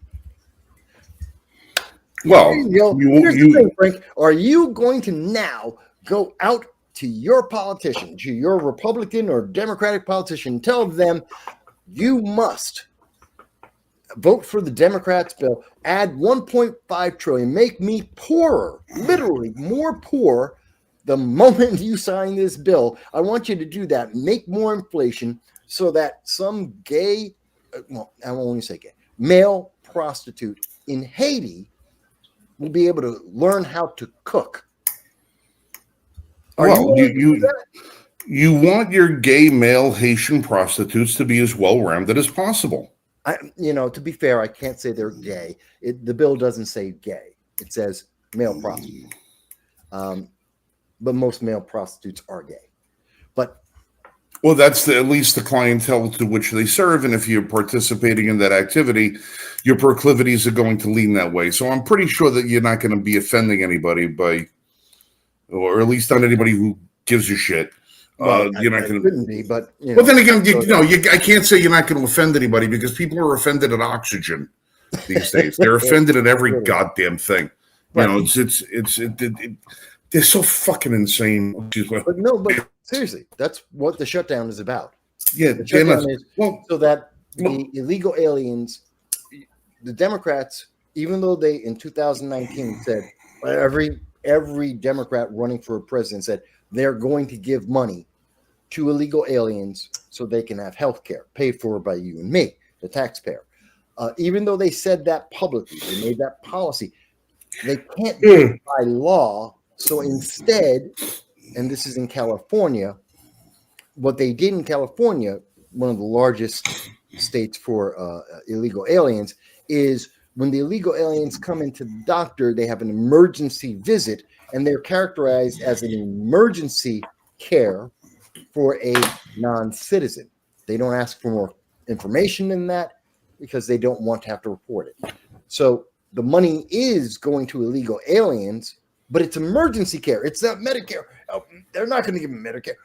Well, here's the thing, Frank. Are you going to now go out to your politician, to your Republican or Democratic politician, and tell them you must vote for the Democrats' bill, add 1.5 trillion, make me poorer, literally more poor the moment you sign this bill? I want you to do that. Make more inflation so that some gay, well, I won't even say gay, male prostitute in Haiti will be able to learn how to cook. You want your gay male Haitian prostitutes to be as well-rounded as possible. To be fair, I can't say they're gay. The bill doesn't say gay. It says male prostitute. But most male prostitutes are gay. Well, that's at least the clientele to which they serve. And if you're participating in that activity, your proclivities are going to lean that way. So I'm pretty sure that you're not going to be offending anybody or at least not anybody who gives a shit. Well, you're not going to be, but But then again, I can't say you're not going to offend anybody because people are offended at oxygen these days. They're offended at every goddamn thing. Right. They're so fucking insane. But seriously, that's what the shutdown is about. Yeah, the shutdown is so that the illegal aliens, the Democrats, even though they in 2019 said every Democrat running for president said they're going to give money to illegal aliens so they can have health care paid for by you and me, the taxpayer. Even though they said that publicly, they made that policy, they can't do it by law. So instead, and this is in California, what they did in California, one of the largest states for illegal aliens, is when the illegal aliens come into the doctor, they have an emergency visit, and they're characterized as an emergency care for a non-citizen. They don't ask for more information than that because they don't want to have to report it. So the money is going to illegal aliens, but it's emergency care. It's not Medicare. They're not going to give them Medicare.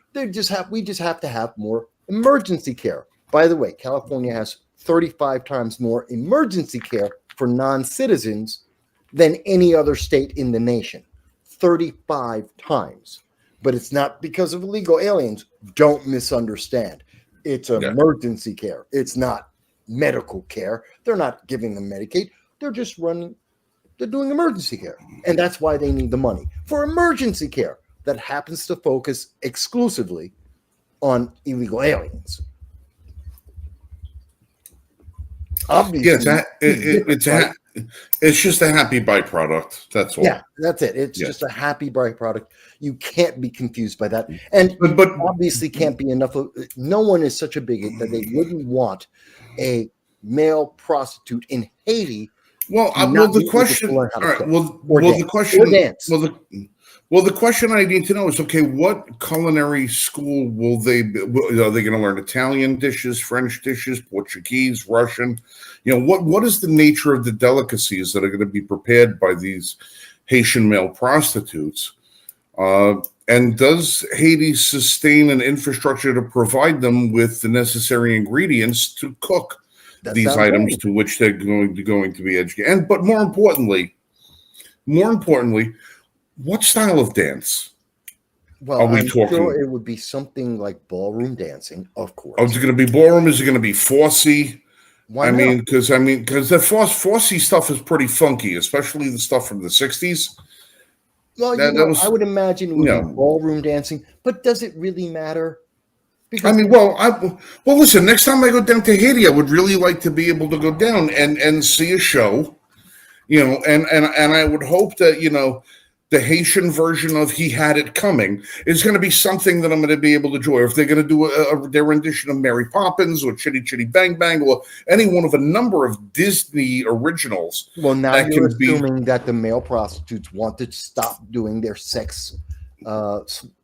We just have to have more emergency care. By the way, California has 35 times more emergency care for non-citizens than any other state in the nation. 35 times. But it's not because of illegal aliens. Don't misunderstand. It's emergency care. It's not medical care. They're not giving them Medicaid. They're doing emergency care. And that's why they need the money for emergency care that happens to focus exclusively on illegal aliens. Obviously, it's just a happy byproduct. That's all. Yeah, that's it. It's just a happy byproduct. You can't be confused by that. And but obviously can't be enough of, no one is such a bigot that they wouldn't want a male prostitute in Haiti. The question I need to know is, okay, what culinary school will they be? Are they going to learn Italian dishes, French dishes, Portuguese, Russian? What is the nature of the delicacies that are going to be prepared by these Haitian male prostitutes? And does Haiti sustain an infrastructure to provide them with the necessary ingredients to cook these items to which they're going to be educated? But more importantly, what style of dance are we talking? Sure it would be something like ballroom dancing, of course. Oh, is it going to be ballroom? Is it going to be Fosse? Why not? Because the Fosse stuff is pretty funky, especially the stuff from the 60s. Well, I would imagine it would be ballroom dancing, but does it really matter? Because listen. Next time I go down to Haiti, I would really like to be able to go down and see a show, and I would hope that the Haitian version of "He Had It Coming" is going to be something that I'm going to be able to enjoy. Or if they're going to do their rendition of Mary Poppins or Chitty Chitty Bang Bang or any one of a number of Disney originals. Well, now you're assuming that the male prostitutes want to stop doing their sex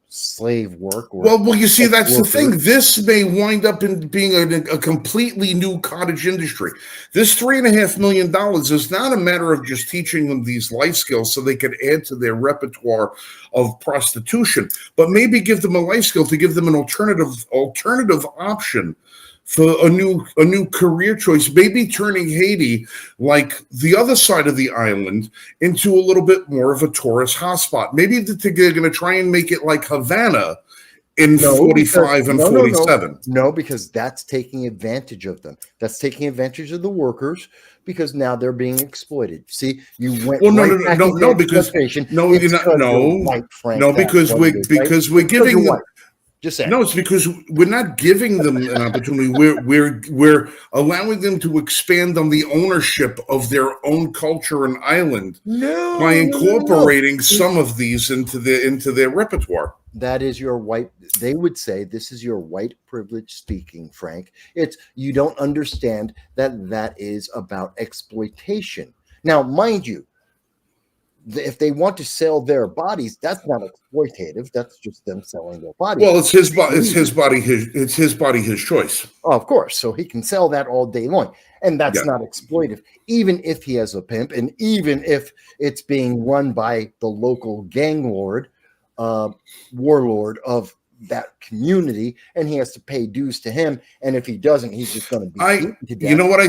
slave work. Well, you see, that's the thing. This may wind up in being a completely new cottage industry. This $3.5 million is not a matter of just teaching them these life skills so they can add to their repertoire of prostitution, but maybe give them a life skill to give them an alternative option for a new career choice, maybe turning Haiti, like the other side of the island, into a little bit more of a tourist hotspot. Maybe they're going to try and make it like Havana in 45 and 47. No, because that's taking advantage of them. That's taking advantage of the workers because now they're being exploited. See, you went because we're giving them. Just saying. No, it's because we're not giving them an opportunity. We're allowing them to expand on the ownership of their own culture and island by incorporating some of these into their repertoire. That is your white. They would say this is your white privilege speaking, Frank. It's you don't understand that is about exploitation. Now, mind you, if they want to sell their bodies, that's not exploitative. That's just them selling their bodies. Well, it's his body. It's his body. His choice. Oh, of course. So he can sell that all day long, and that's not exploitive. Even if he has a pimp, and even if it's being run by the local gang lord, warlord of that community, and he has to pay dues to him. And if he doesn't, he's just going to be beaten to death. You know what I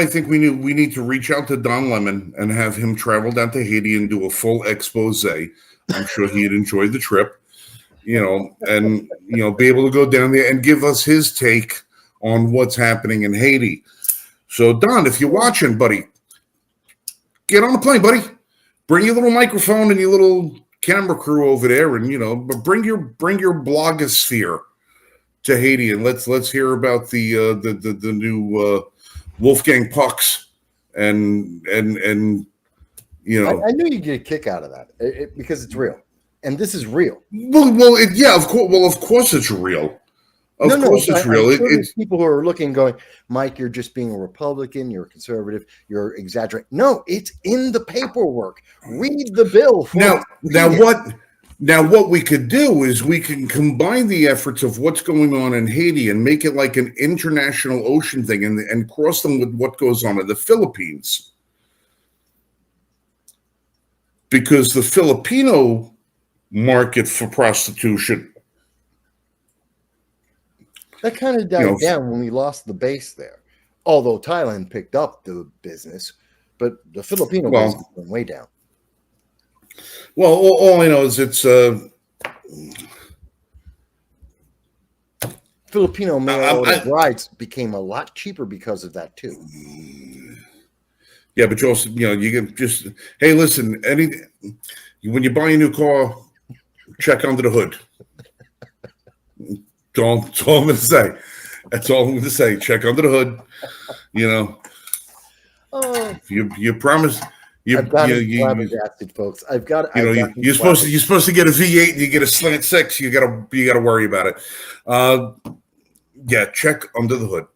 think we need to reach out to Don Lemon and have him travel down to Haiti and do a full expose. I'm sure he'd enjoy the trip, and be able to go down there and give us his take on what's happening in Haiti. So Don, if you're watching, buddy, get on the plane, buddy. Bring your little microphone and your little camera crew over there, and but bring your blogosphere to Haiti, and let's hear about the new Wolfgang Pucks, and I knew you'd get a kick out of that because it's real, and this is real. Of course it's real. Of course it's real. It's people who are looking, going, Mike, you're just being a Republican, you're a conservative, you're exaggerating. No, it's in the paperwork. Read the bill. Now what we could do is we can combine the efforts of what's going on in Haiti and make it like an international ocean thing, and cross them with what goes on in the Philippines, because the Filipino market for prostitution. That kind of died down when we lost the base there. Although Thailand picked up the business, but the Filipino business went way down. Well, all I know is it's Filipino male brides became a lot cheaper because of that too. Yeah, but you also, you can just, hey, listen, when you buy a new car, check under the hood. That's all I'm going to say. That's all I'm going to say. Check under the hood. You promise. I've got it flabbergasted, folks. You're supposed to get a V8 and you get a slant 6. You got to worry about it. Check under the hood.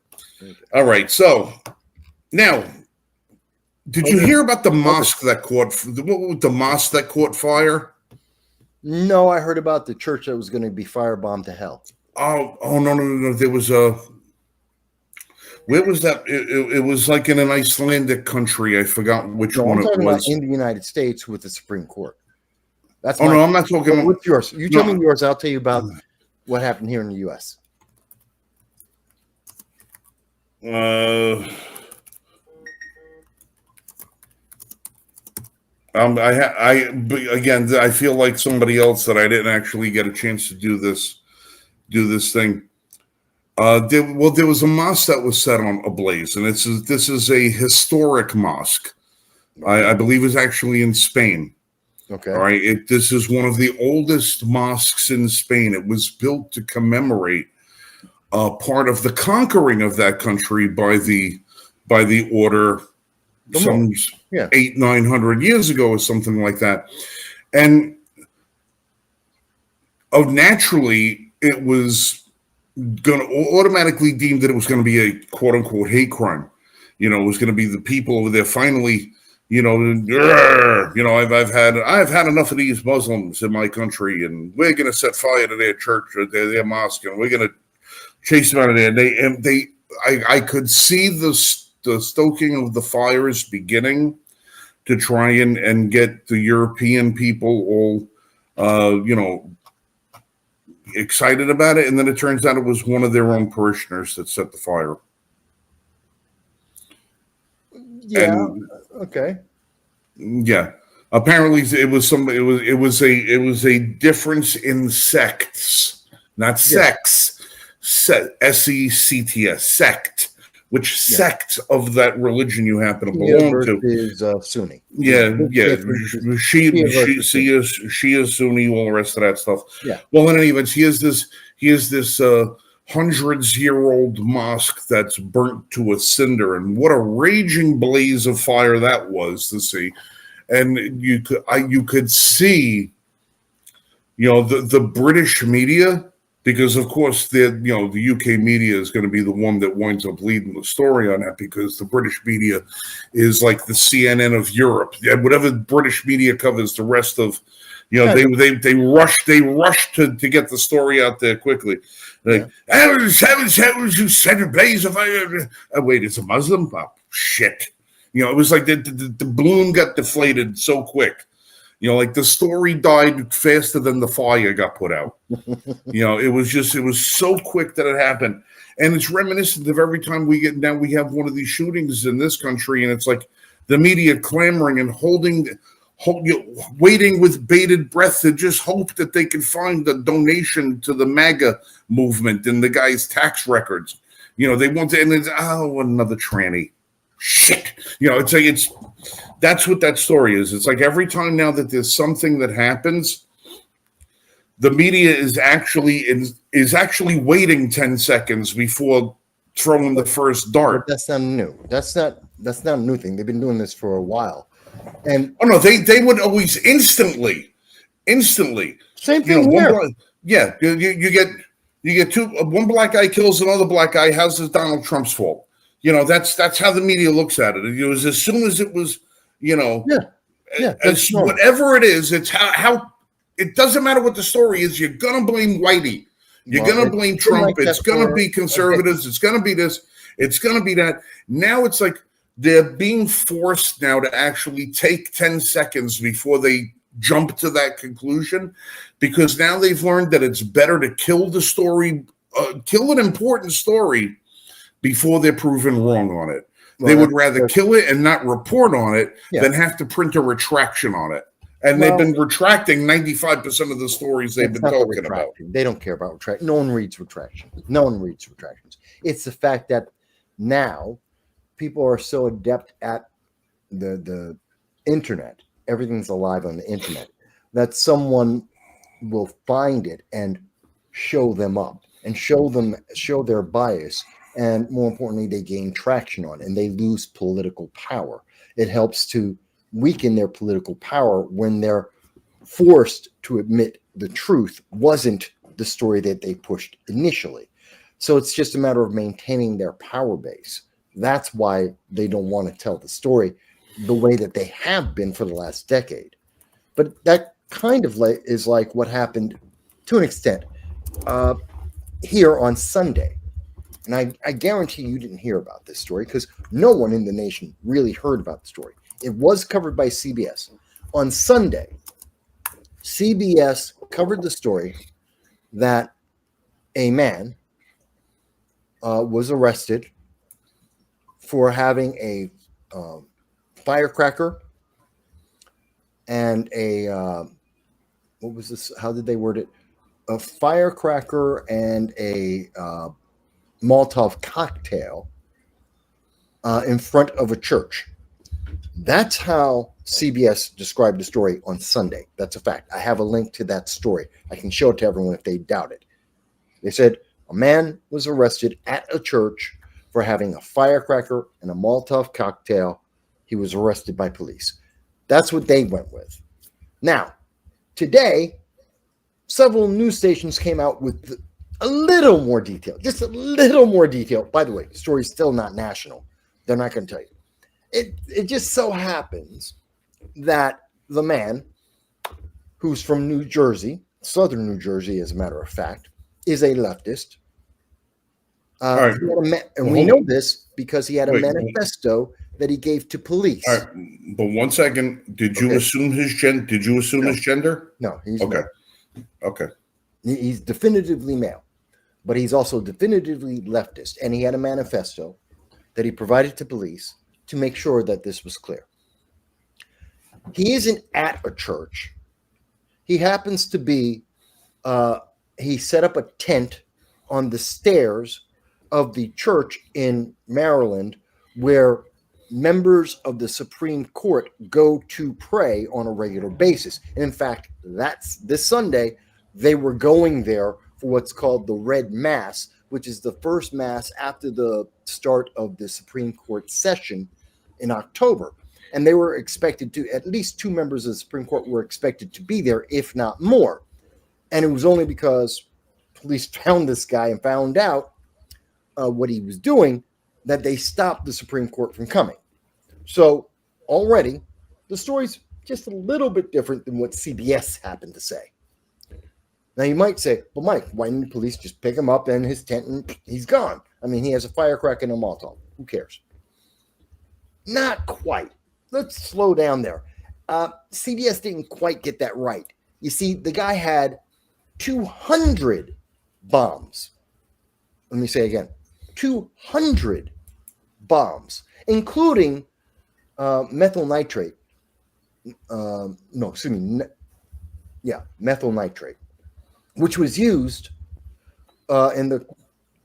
Okay. All right. So now, did you hear about the mosque that caught fire? No, I heard about the church that was going to be firebombed to hell. Oh no! There was where was that? It was like in an Icelandic country. I forgot which one it was. In the United States with the Supreme Court. That's no, I'm not talking about. What's yours? You tell me yours. I'll tell you about what happened here in the U.S. I feel like somebody else that I didn't actually get a chance to do this thing. There was a mosque that was set on ablaze, and this is a historic mosque. I believe it's actually in Spain. Okay. All right. This is one of the oldest mosques in Spain. It was built to commemorate part of the conquering of that country by the order some 800-900 years ago or something like that. And naturally, it was going to automatically deemed that it was going to be a quote unquote hate crime. It was going to be the people over there finally, I've had enough of these Muslims in my country, and we're going to set fire to their church or their mosque, and we're going to chase them out of there. I could see the stoking of the fires beginning to try and get the European people all, excited about it. And then it turns out it was one of their own parishioners that set the fire. Yeah. Okay. Yeah. Apparently it was a difference in sects, not sex. SECTS, sect. Which sect of that religion you happen to belong to? Is Sunni. Yeah. Shia, Sunni, all the rest of that stuff. Yeah. Well, in any event, he has this 100-year-old mosque that's burnt to a cinder, and what a raging blaze of fire that was to see. And you could see, the British media. Because of course the UK media is going to be the one that winds up leading the story on that, because the British media is like the CNN of Europe. Yeah, whatever British media covers, the rest of they rush to get the story out there quickly. Like, you set a blaze of fire. Wait, it's a Muslim? Oh, shit. It was like the balloon got deflated so quick. Like the story died faster than the fire got put out. It was so quick that it happened. And it's reminiscent of every time we have one of these shootings in this country, and it's like the media clamoring and waiting with bated breath to just hope that they can find a donation to the MAGA movement in the guy's tax records. They want to, and it's, another tranny. Shit. It's that's what that story is. It's like every time now that there's something that happens, the media is actually waiting 10 seconds before throwing the first dart. That's not new. That's not a new thing. They've been doing this for a while. And they would always instantly. Same thing here. You get two. One black guy kills another black guy. How's this Donald Trump's fault? That's how the media looks at it. It was as soon as it was, whatever it is, it's how it doesn't matter what the story is. You're gonna blame Whitey. You're gonna blame Trump. It's gonna be conservatives. It's gonna be this. It's gonna be that. Now it's like they're being forced now to actually take 10 seconds before they jump to that conclusion, because now they've learned that it's better to kill the story, kill an important story before they're proven wrong on it. They would rather kill it and not report on it than have to print a retraction on it. And they've been retracting 95% of the stories they've been talking about. They don't care about retraction. No one reads retractions. It's the fact that now people are so adept at the internet. Everything's alive on the internet, that someone will find it and show them up and show their bias. And more importantly, they gain traction on it, and they lose political power. It helps to weaken their political power when they're forced to admit the truth wasn't the story that they pushed initially. So it's just a matter of maintaining their power base. That's why they don't want to tell the story the way that they have been for the last decade. But that kind of is like what happened to an extent here on Sunday. And I guarantee you didn't hear about this story, because no one in the nation really heard about the story. It was covered by CBS. On Sunday, CBS covered the story that a man was arrested for having a firecracker and a what was this? How did they word it? A firecracker and a Molotov cocktail in front of a church. That's how CBS described the story on Sunday. That's a fact. I have a link to that story. I can show it to everyone if they doubt it. They said A man was arrested at a church for having a firecracker and a Molotov cocktail. He was arrested by police. That's what they went with. Now, today, several news stations came out with a little more detail, just a little more detail. By the way, the story's still not national. They're not going to tell you. It just so happens that the man, who's from New Jersey, southern New Jersey, as a matter of fact, is a leftist. Right. And we know this because he had a manifesto that he gave to police. All right, but 1 second. Did you assume his gender? Did you assume his gender? No, he's okay. Male. Okay. He's definitively male, but he's also definitively leftist. And he had a manifesto that he provided to police to make sure that this was clear. He isn't at a church. He happens to be, he set up a tent on the stairs of the church in Maryland where members of the Supreme Court go to pray on a regular basis. And in fact, that's this Sunday, they were going there for what's called the Red Mass, which is the first mass after the start of the Supreme Court session in October. And they were expected to, at least 2 members of the Supreme Court were expected to be there, if not more. And it was only because police found this guy and found out what he was doing that they stopped the Supreme Court from coming. So already the story's just a little bit different than what CBS happened to say. Now you might say, well, Mike, why didn't the police just pick him up in his tent and he's gone? I mean, he has a firecracker and a Molotov. Who cares? Not quite. Let's slow down there. CBS didn't quite get that right. You see, the guy had 200 bombs. Let me say again, 200 bombs, including methyl nitrate. Methyl nitrate, which was used in the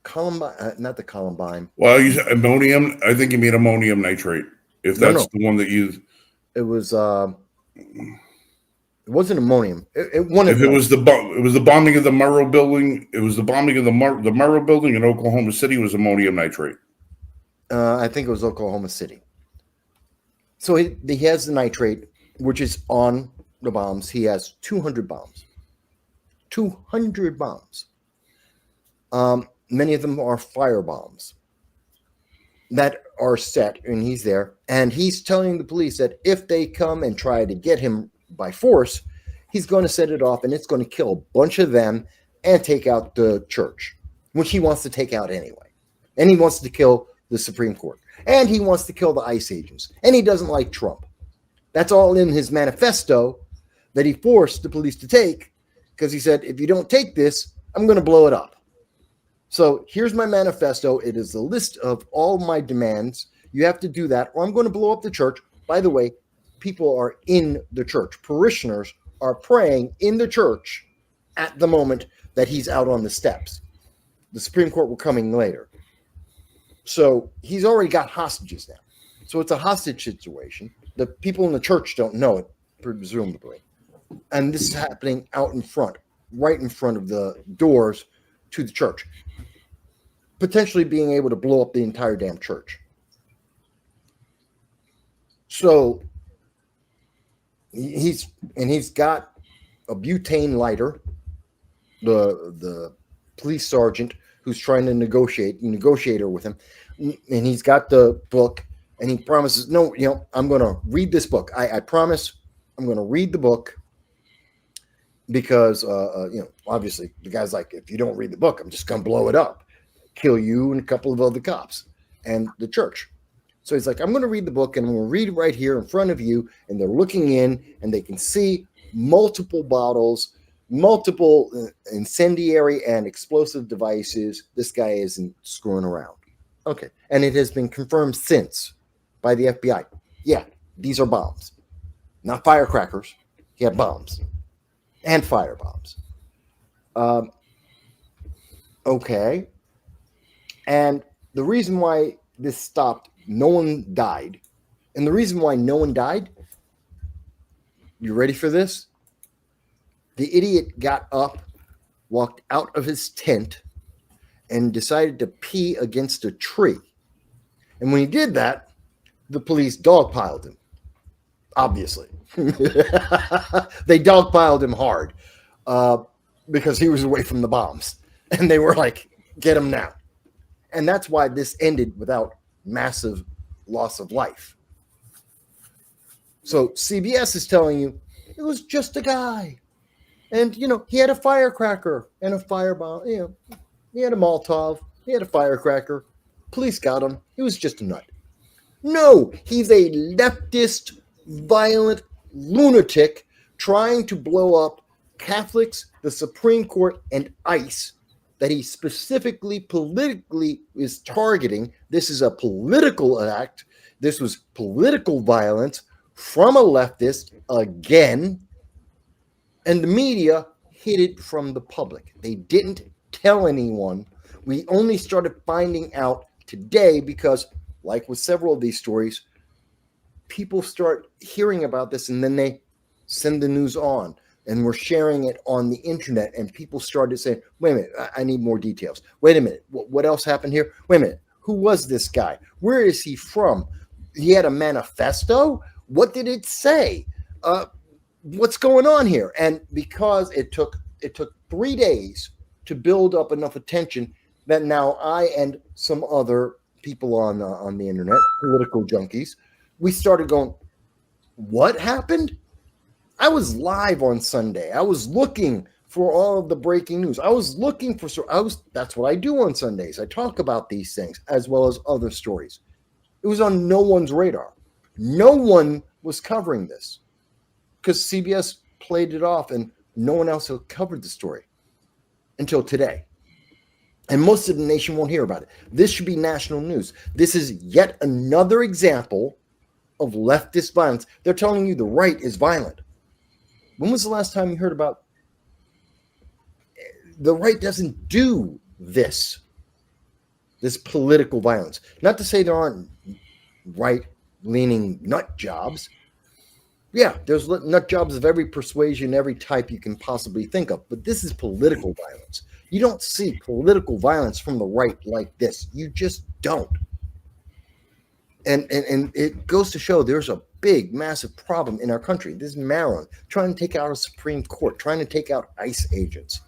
Columbine, not the Columbine. Well, you said ammonium. I think you mean ammonium nitrate. If that's the one that you, it was. It wasn't ammonium. It was the bombing of the Murrow building. It was the bombing of the Murrow building in Oklahoma City. Was ammonium nitrate. I think it was Oklahoma City. So he has the nitrate, which is on the bombs. He has 200 bombs. 200 bombs. Many of them are fire bombs that are set, and he's there. And he's telling the police that if they come and try to get him by force, he's going to set it off, and it's going to kill a bunch of them and take out the church, which he wants to take out anyway. And he wants to kill the Supreme Court. And he wants to kill the ICE agents. And he doesn't like Trump. That's all in his manifesto that he forced the police to take, because he said, if you don't take this, I'm going to blow it up. So here's my manifesto. It is the list of all my demands. You have to do that, or I'm going to blow up the church. By the way, people are in the church. Parishioners are praying in the church at the moment that he's out on the steps. The Supreme Court were coming later. So he's already got hostages now. So it's a hostage situation. The people in the church don't know it, presumably. And this is happening out in front, right in front of the doors to the church, potentially being able to blow up the entire damn church. So he's got a butane lighter, the police sergeant who's trying to negotiator with him, and he's got the book, and he promises, I'm going to read this book. I promise I'm going to read the book, because obviously the guy's like, if you don't read the book, I'm just going to blow it up, kill you and a couple of other cops and the church. So he's like, I'm going to read the book, and I'm going to read it right here in front of you. And they're looking in, and they can see multiple bottles, multiple incendiary and explosive devices. This guy isn't screwing around. Okay. And it has been confirmed since by the FBI. Yeah, these are bombs, not firecrackers. He had bombs and fire bombs. Okay. And the reason why this stopped, no one died. And the reason why no one died, you ready for this? The idiot got up, walked out of his tent, and decided to pee against a tree. And when he did that, the police dogpiled him. Obviously. They dogpiled him hard because he was away from the bombs. And they were like, get him now. And that's why this ended without massive loss of life. So CBS is telling you it was just a guy. And, he had a firecracker and a firebomb. He had a Molotov. He had a firecracker. Police got him. He was just a nut. No, he's a leftist, violent lunatic trying to blow up Catholics, the Supreme Court, and ICE that he specifically politically is targeting. This is a political act. This was political violence from a leftist again. And the media hid it from the public. They didn't tell anyone. We only started finding out today because, like with several of these stories, people start hearing about this and then they send the news on. And we're sharing it on the internet, and people started saying, wait a minute, I need more details. Wait a minute, what else happened here? Wait a minute, who was this guy? Where is he from? He had a manifesto? What did it say? What's going on here? And because it took 3 days to build up enough attention that now I and some other people on the internet, political junkies, we started going, what happened? I was live on Sunday. I was looking for all of the breaking news. I was looking for, that's what I do on Sundays. I talk about these things as well as other stories. It was on no one's radar. No one was covering this because CBS played it off and no one else had covered the story until today. And most of the nation won't hear about it. This should be national news. This is yet another example of leftist violence. They're telling you the right is violent. When was the last time you heard about the right doesn't do this political violence? Not to say there aren't right-leaning nut jobs. Yeah, there's nut jobs of every persuasion, every type you can possibly think of. But this is political violence. You don't see political violence from the right like this. You just don't. And it goes to show there's a big, massive problem in our country. This is Maryland trying to take out a Supreme Court, trying to take out ICE agents.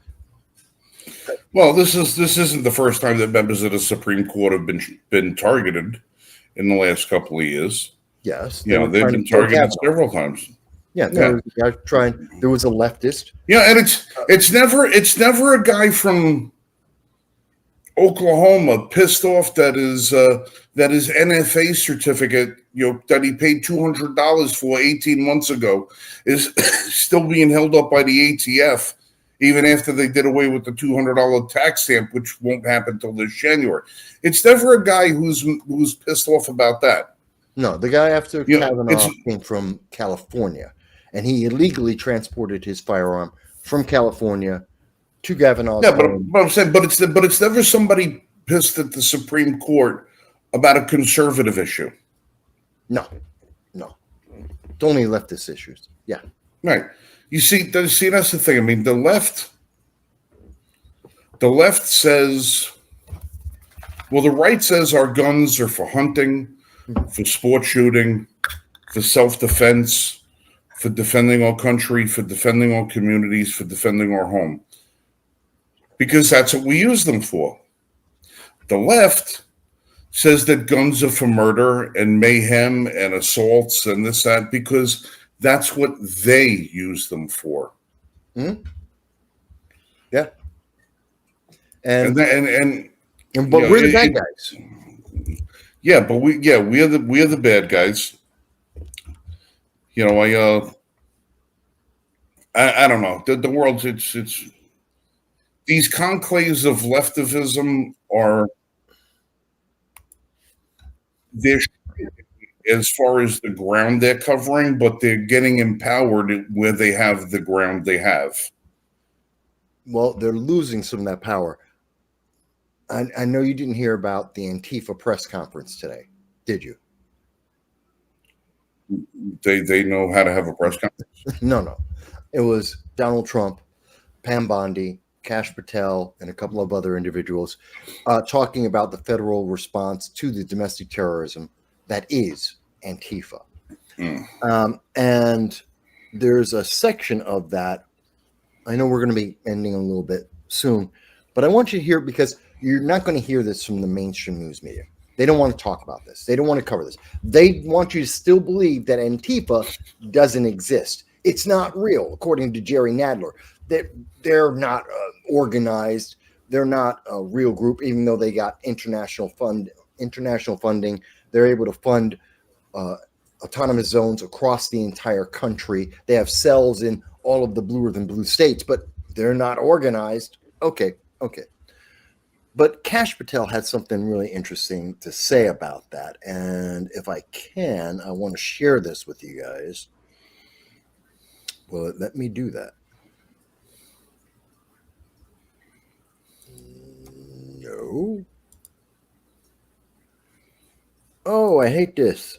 Well, this isn't the first time that members of the Supreme Court have been targeted in the last couple of years. Yes, they've been targeted several times. Yeah, there was a leftist. Yeah, and it's never a guy from Oklahoma pissed off that his NFA certificate, that he paid $200 for 18 months ago, is still being held up by the ATF, even after they did away with the $200 tax stamp, which won't happen until this January. It's never a guy who's pissed off about that. No, the guy after Kavanaugh came from California, and he illegally transported his firearm from California to Kavanaugh's home. But I'm saying, but it's never somebody pissed at the Supreme Court about a conservative issue. No. It's only leftist issues. Yeah. Right. You see, that's the thing. I mean, the left says, well, the right says our guns are for hunting, for sport shooting, for self-defense, for defending our country, for defending our communities, for defending our home. Because that's what we use them for. The left says that guns are for murder and mayhem and assaults and this, that, because that's what they use them for. Mm-hmm. Yeah. But we're the bad guys. Yeah, but we are the bad guys. I don't know. The world's it's these conclaves of leftivism are they're as far as the ground they're covering, but they're getting empowered where they have the ground they have. Well, they're losing some of that power. I know you didn't hear about the Antifa press conference today, did you? They know how to have a press conference? No. It was Donald Trump, Pam Bondi, Kash Patel, and a couple of other individuals talking about the federal response to the domestic terrorism that is Antifa. And there's a section of that. I know we're going to be ending a little bit soon, but I want you to hear, because you're not going to hear this from the mainstream news media. They don't want to talk about this. They don't want to cover this. They want you to still believe that Antifa doesn't exist. It's not real, according to Jerry Nadler. They're not organized. They're not a real group, even though they got international funding. They're able to fund autonomous zones across the entire country. They have cells in all of the bluer than blue states, but they're not organized. Okay. But Kash Patel had something really interesting to say about that. And if I can, I want to share this with you guys. Will it let me do that? No. Oh, I hate this.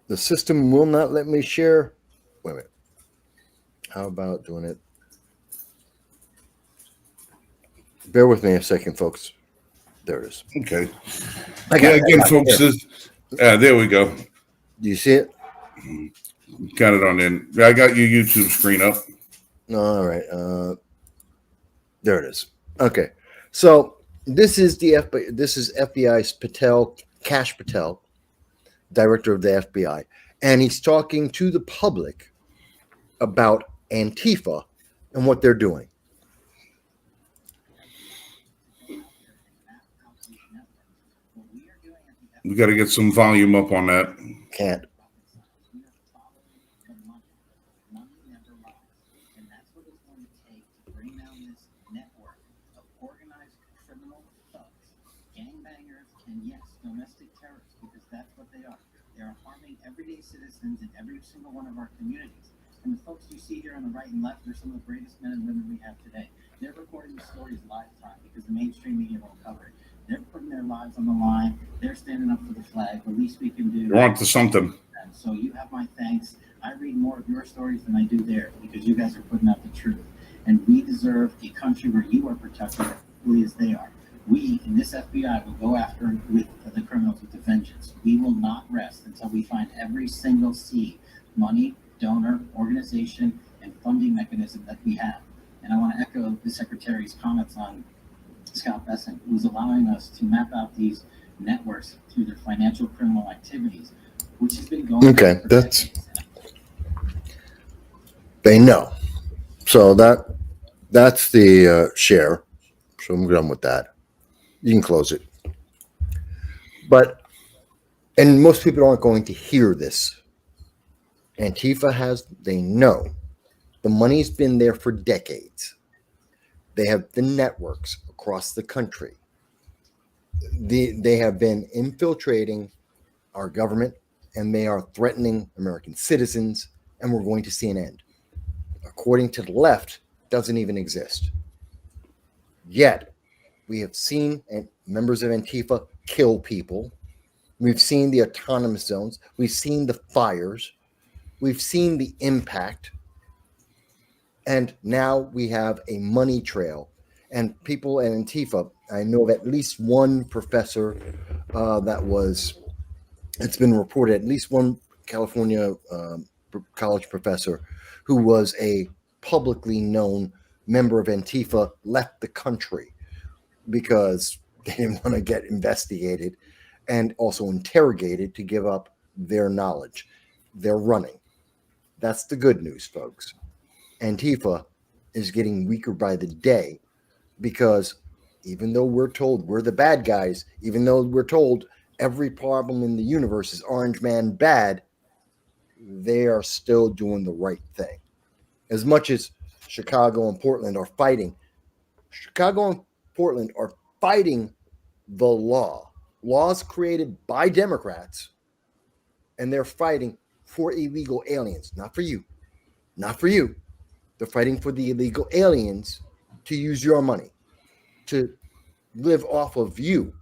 The system will not let me share. Wait a minute. How about doing it? Bear with me a second, folks. There it is. Okay. Again, folks, there we go. Do you see it? Got it on in. I got your YouTube screen up. All right. There it is. Okay. So this is FBI's Kash Patel, director of the FBI, and he's talking to the public about Antifa and what they're doing. We got to get some volume up on that. Can't. Citizens in every single one of our communities. And the folks you see here on the right and left are some of the greatest men and women we have today. They're recording the stories live time because the mainstream media won't cover it. They're putting their lives on the line. They're standing up for the flag. The least we can do. You're on to something. And so you have my thanks. I read more of your stories than I do theirs because you guys are putting out the truth. And we deserve a country where you are protected equally as they are. We, in this FBI, will go after with the criminals with a vengeance. We will not rest until we find every single seed, money, donor, organization, and funding mechanism that we have. And I want to echo the Secretary's comments on Scott Bessent, who's allowing us to map out these networks through their financial criminal activities, which has been going on for decades. They know. So that's the share. So I'm done with that. You can close it. And most people aren't going to hear this. Antifa they know. The money's been there for decades. They have the networks across the country. They have been infiltrating our government, and they are threatening American citizens, and we're going to see an end. According to the left, doesn't even exist. Yet, we have seen members of Antifa kill people. We've seen the autonomous zones. We've seen the fires. We've seen the impact. And now we have a money trail. And people at Antifa, I know of at least one professor it's been reported, at least one California college professor who was a publicly known member of Antifa left the country because they didn't want to get investigated and also interrogated to give up their knowledge. They're running. That's the good news, folks. Antifa is getting weaker by the day because even though we're told we're the bad guys, even though we're told every problem in the universe is Orange Man bad, they are still doing the right thing. As much as Chicago and Portland are fighting, Chicago and Portland are fighting the laws created by Democrats, and they're fighting for illegal aliens, not for you. They're fighting for the illegal aliens to use your money, to live off of you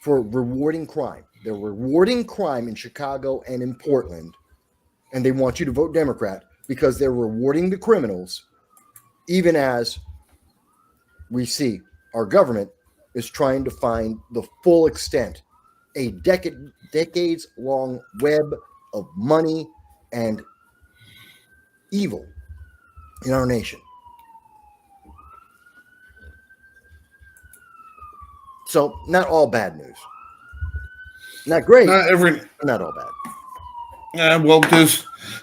for rewarding crime. They're rewarding crime in Chicago and in Portland, and they want you to vote Democrat because they're rewarding the criminals, even as we see our government is trying to find the full extent, a decades-long web of money and evil in our nation. So, not all bad news. Not great, but not all bad. Well,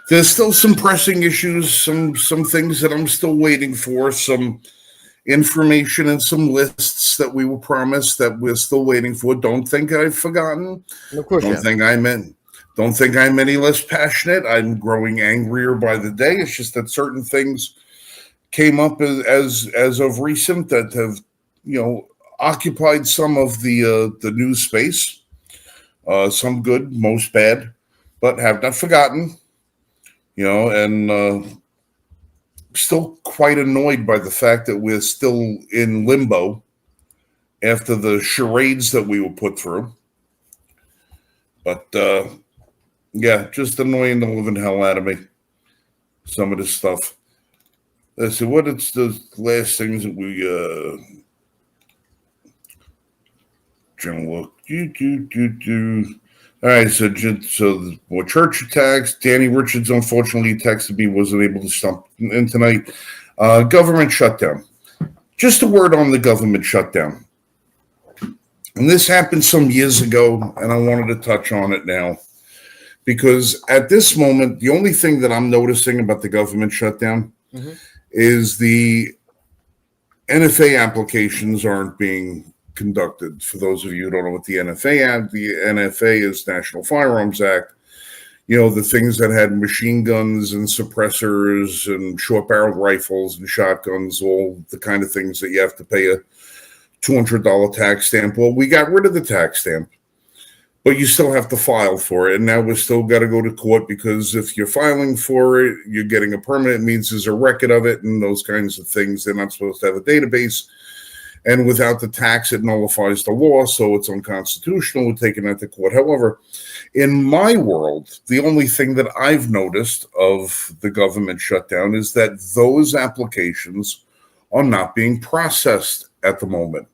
there's still some pressing issues, some things that I'm still waiting for, some information and some lists that we were promised that we're still waiting for. Don't think I've forgotten. And of course, Don't think I'm any less passionate. I'm growing angrier by the day. It's just that certain things came up as of recent that have, occupied some of the news space. Some good, most bad, but have not forgotten. And still quite annoyed by the fact that we're still in limbo after the charades that we were put through. But just annoying the living hell out of me. Some of this stuff. Let's see, what is the last things that we trying to look. All right, so more church attacks. Danny Richards unfortunately texted me, wasn't able to stump in tonight. Government shutdown. Just a word on the government shutdown. And this happened some years ago, and I wanted to touch on it now. Because at this moment, the only thing that I'm noticing about the government shutdown is the NFA applications aren't being conducted. For those of you who don't know what the NFA is National Firearms Act. The things that had machine guns and suppressors and short-barreled rifles and shotguns, all the kind of things that you have to pay a $200 tax stamp. Well, we got rid of the tax stamp, but you still have to file for it. And now we're still got to go to court because if you're filing for it, you're getting a permit. It means there's a record of it and those kinds of things. They're not supposed to have a database. And without the tax, it nullifies the law, so it's unconstitutional. We're taking that to court. However, in my world, the only thing that I've noticed of the government shutdown is that those applications are not being processed at the moment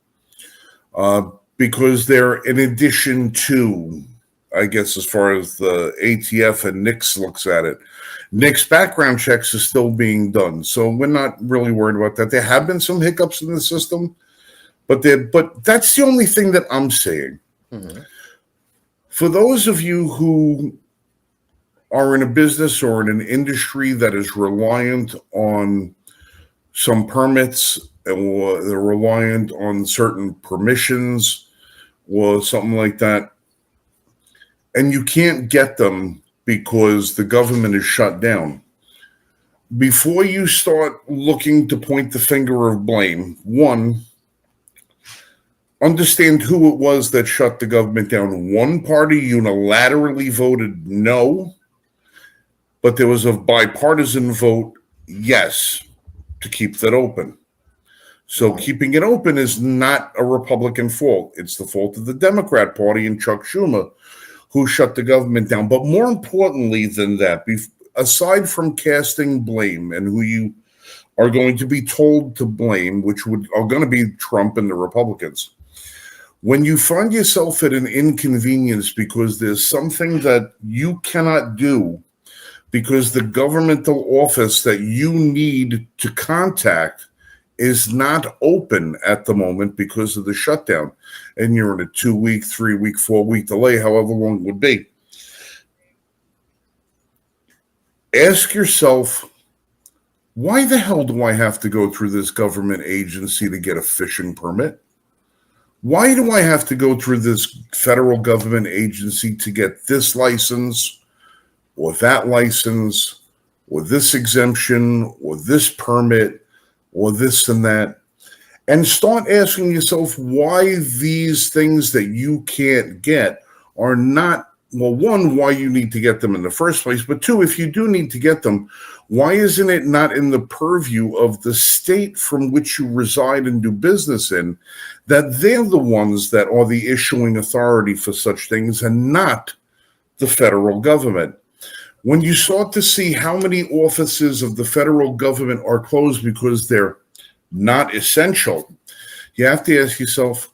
because they're in addition to, I guess, as far as the ATF and NICS looks at it. NICS background checks are still being done, so we're not really worried about that. There have been some hiccups in the system, but that's the only thing that I'm saying. For those of you who are in a business or in an industry that is reliant on some permits or they're reliant on certain permissions or something like that, and you can't get them because the government is shut down, before you start looking to point the finger of blame, one, understand who it was that shut the government down. One party unilaterally voted no, but there was a bipartisan vote yes to keep that open. So keeping it open is not a Republican fault. It's the fault of the Democrat Party and Chuck Schumer, who shut the government down. But more importantly than that, aside from casting blame and who you are going to be told to blame, which are going to be Trump and the Republicans, when you find yourself at an inconvenience because there's something that you cannot do because the governmental office that you need to contact is not open at the moment because of the shutdown, and you're in a 2-week, 3-week, 4-week delay, however long it would be, ask yourself, why the hell do I have to go through this government agency to get a fishing permit? Why do I have to go through this federal government agency to get this license or that license or this exemption or this permit or this and that? And start asking yourself why these things that you can't get are not, well, one, why you need to get them in the first place, but two, if you do need to get them, why isn't it not in the purview of the state from which you reside and do business in, that they're the ones that are the issuing authority for such things and not the federal government? When you start to see how many offices of the federal government are closed because they're not essential, you have to ask yourself,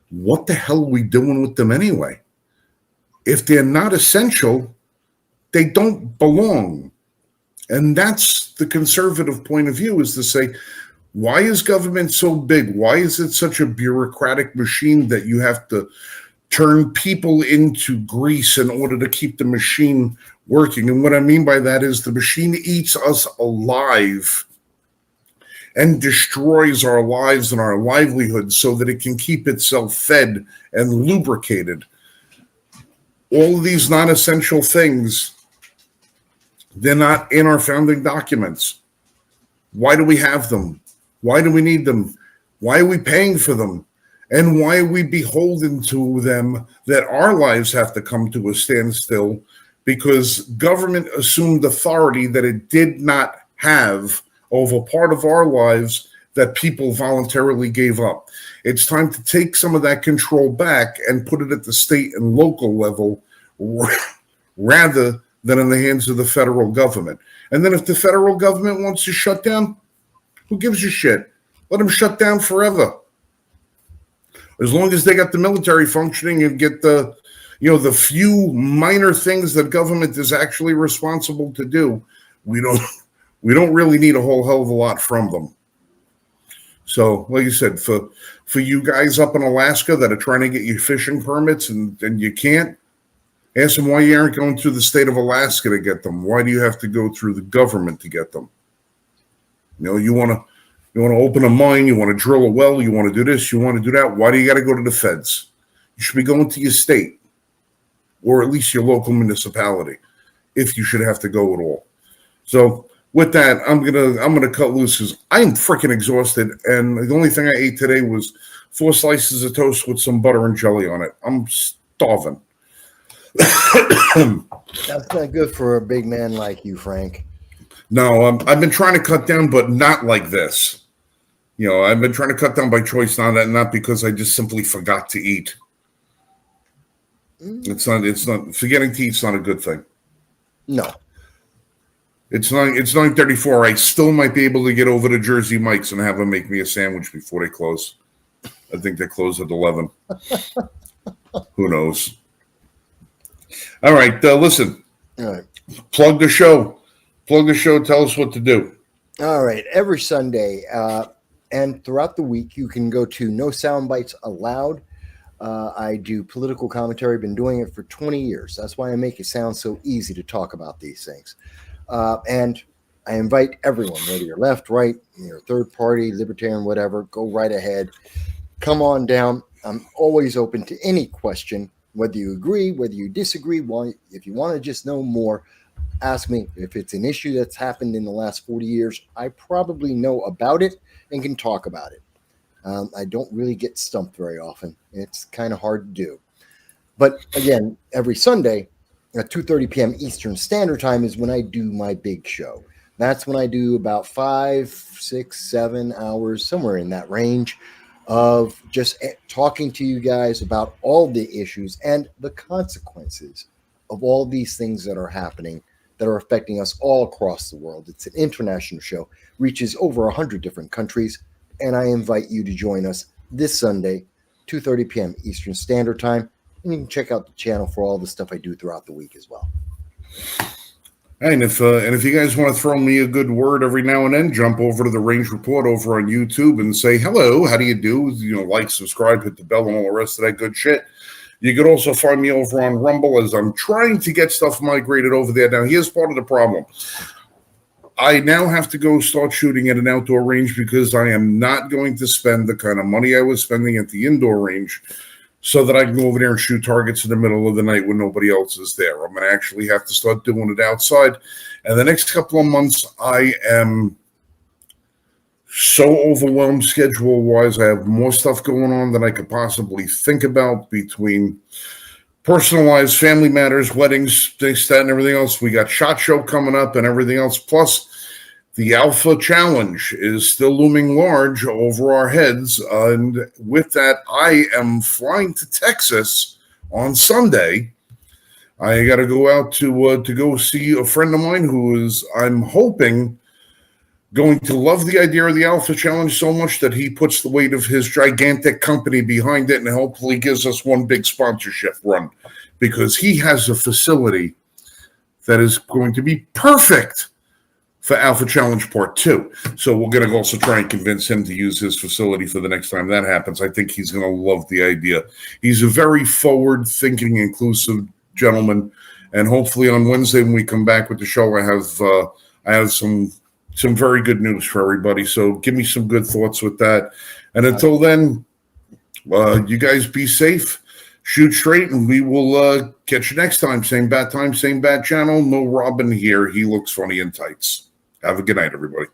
what the hell are we doing with them anyway? If they're not essential, they don't belong. And that's the conservative point of view, is to say, why is government so big? Why is it such a bureaucratic machine that you have to turn people into grease in order to keep the machine working? And what I mean by that is the machine eats us alive and destroys our lives and our livelihoods so that it can keep itself fed and lubricated. All of these non-essential things, they're not in our founding documents. Why do we have them? Why do we need them? Why are we paying for them? And why are we beholden to them that our lives have to come to a standstill because government assumed authority that it did not have over part of our lives that people voluntarily gave up? It's time to take some of that control back and put it at the state and local level rather than in the hands of the federal government. And then if the federal government wants to shut down, who gives a shit? Let them shut down forever. As long as they got the military functioning and get the few minor things that government is actually responsible to do, we don't really need a whole hell of a lot from them. So, like you said, for you guys up in Alaska that are trying to get you fishing permits and you can't, ask them why you aren't going through the state of Alaska to get them. Why do you have to go through the government to get them? You want to open a mine, you want to drill a well, you want to do this, you want to do that. Why do you got to go to the feds? You should be going to your state or at least your local municipality, if you should have to go at all. So with that, I'm gonna cut loose because I'm freaking exhausted, and the only thing I ate today was 4 slices of toast with some butter and jelly on it. I'm starving. That's not good for a big man like you, Frank. No, I've been trying to cut down, but not like this. I've been trying to cut down by choice, not because I just simply forgot to eat. It's not forgetting to eat's not a good thing. No. It's 9:34. I still might be able to get over to Jersey Mike's and have them make me a sandwich before they close. I think they close at 11. Who knows? All right, listen. All right. Plug the show. Tell us what to do. All right. Every Sunday and throughout the week, you can go to No Soundbites Allowed. I do political commentary. Been doing it for 20 years. That's why I make it sound so easy to talk about these things. And I invite everyone, whether you're left, right, you're third party, libertarian, whatever, go right ahead. Come on down. I'm always open to any question, whether you agree, whether you disagree. If you want to just know more, ask me. If it's an issue that's happened in the last 40 years, I probably know about it and can talk about it. I don't really get stumped very often. It's kind of hard to do. But again, every Sunday at 2:30 p.m. Eastern Standard Time is when I do my big show. That's when I do about 5, 6, 7 hours, somewhere in that range, of just talking to you guys about all the issues and the consequences of all these things that are happening that are affecting us all across the world. It's an international show, reaches over 100 different countries, and I invite you to join us this Sunday, 2:30 p.m. Eastern Standard Time, and you can check out the channel for all the stuff I do throughout the week as well. And if you guys want to throw me a good word every now and then, jump over to the Range Report over on YouTube and say hello. How do you do? Like, subscribe, hit the bell, and all the rest of that good shit. You could also find me over on Rumble, as I'm trying to get stuff migrated over there. Now, here's part of the problem. I now have to go start shooting at an outdoor range because I am not going to spend the kind of money I was spending at the indoor range so that I can go over there and shoot targets in the middle of the night when nobody else is there. I'm going to actually have to start doing it outside. And the next couple of months, I am so overwhelmed schedule-wise. I have more stuff going on than I could possibly think about between personal lives, family matters, weddings, this, that, and everything else. We got SHOT Show coming up and everything else. Plus, the Alpha Challenge is still looming large over our heads. And with that, I am flying to Texas on Sunday. I got to go out to go see a friend of mine who is, I'm hoping, going to love the idea of the Alpha Challenge so much that he puts the weight of his gigantic company behind it and hopefully gives us one big sponsorship run, because he has a facility that is going to be perfect for Alpha Challenge Part 2. So we're going to also try and convince him to use his facility for the next time that happens. I think he's going to love the idea. He's a very forward-thinking, inclusive gentleman, and hopefully on Wednesday when we come back with the show, I have some very good news for everybody. So give me some good thoughts with that. And until then, you guys be safe. Shoot straight, and we will catch you next time. Same bat channel. No Robin here. He looks funny in tights. Have a good night, everybody.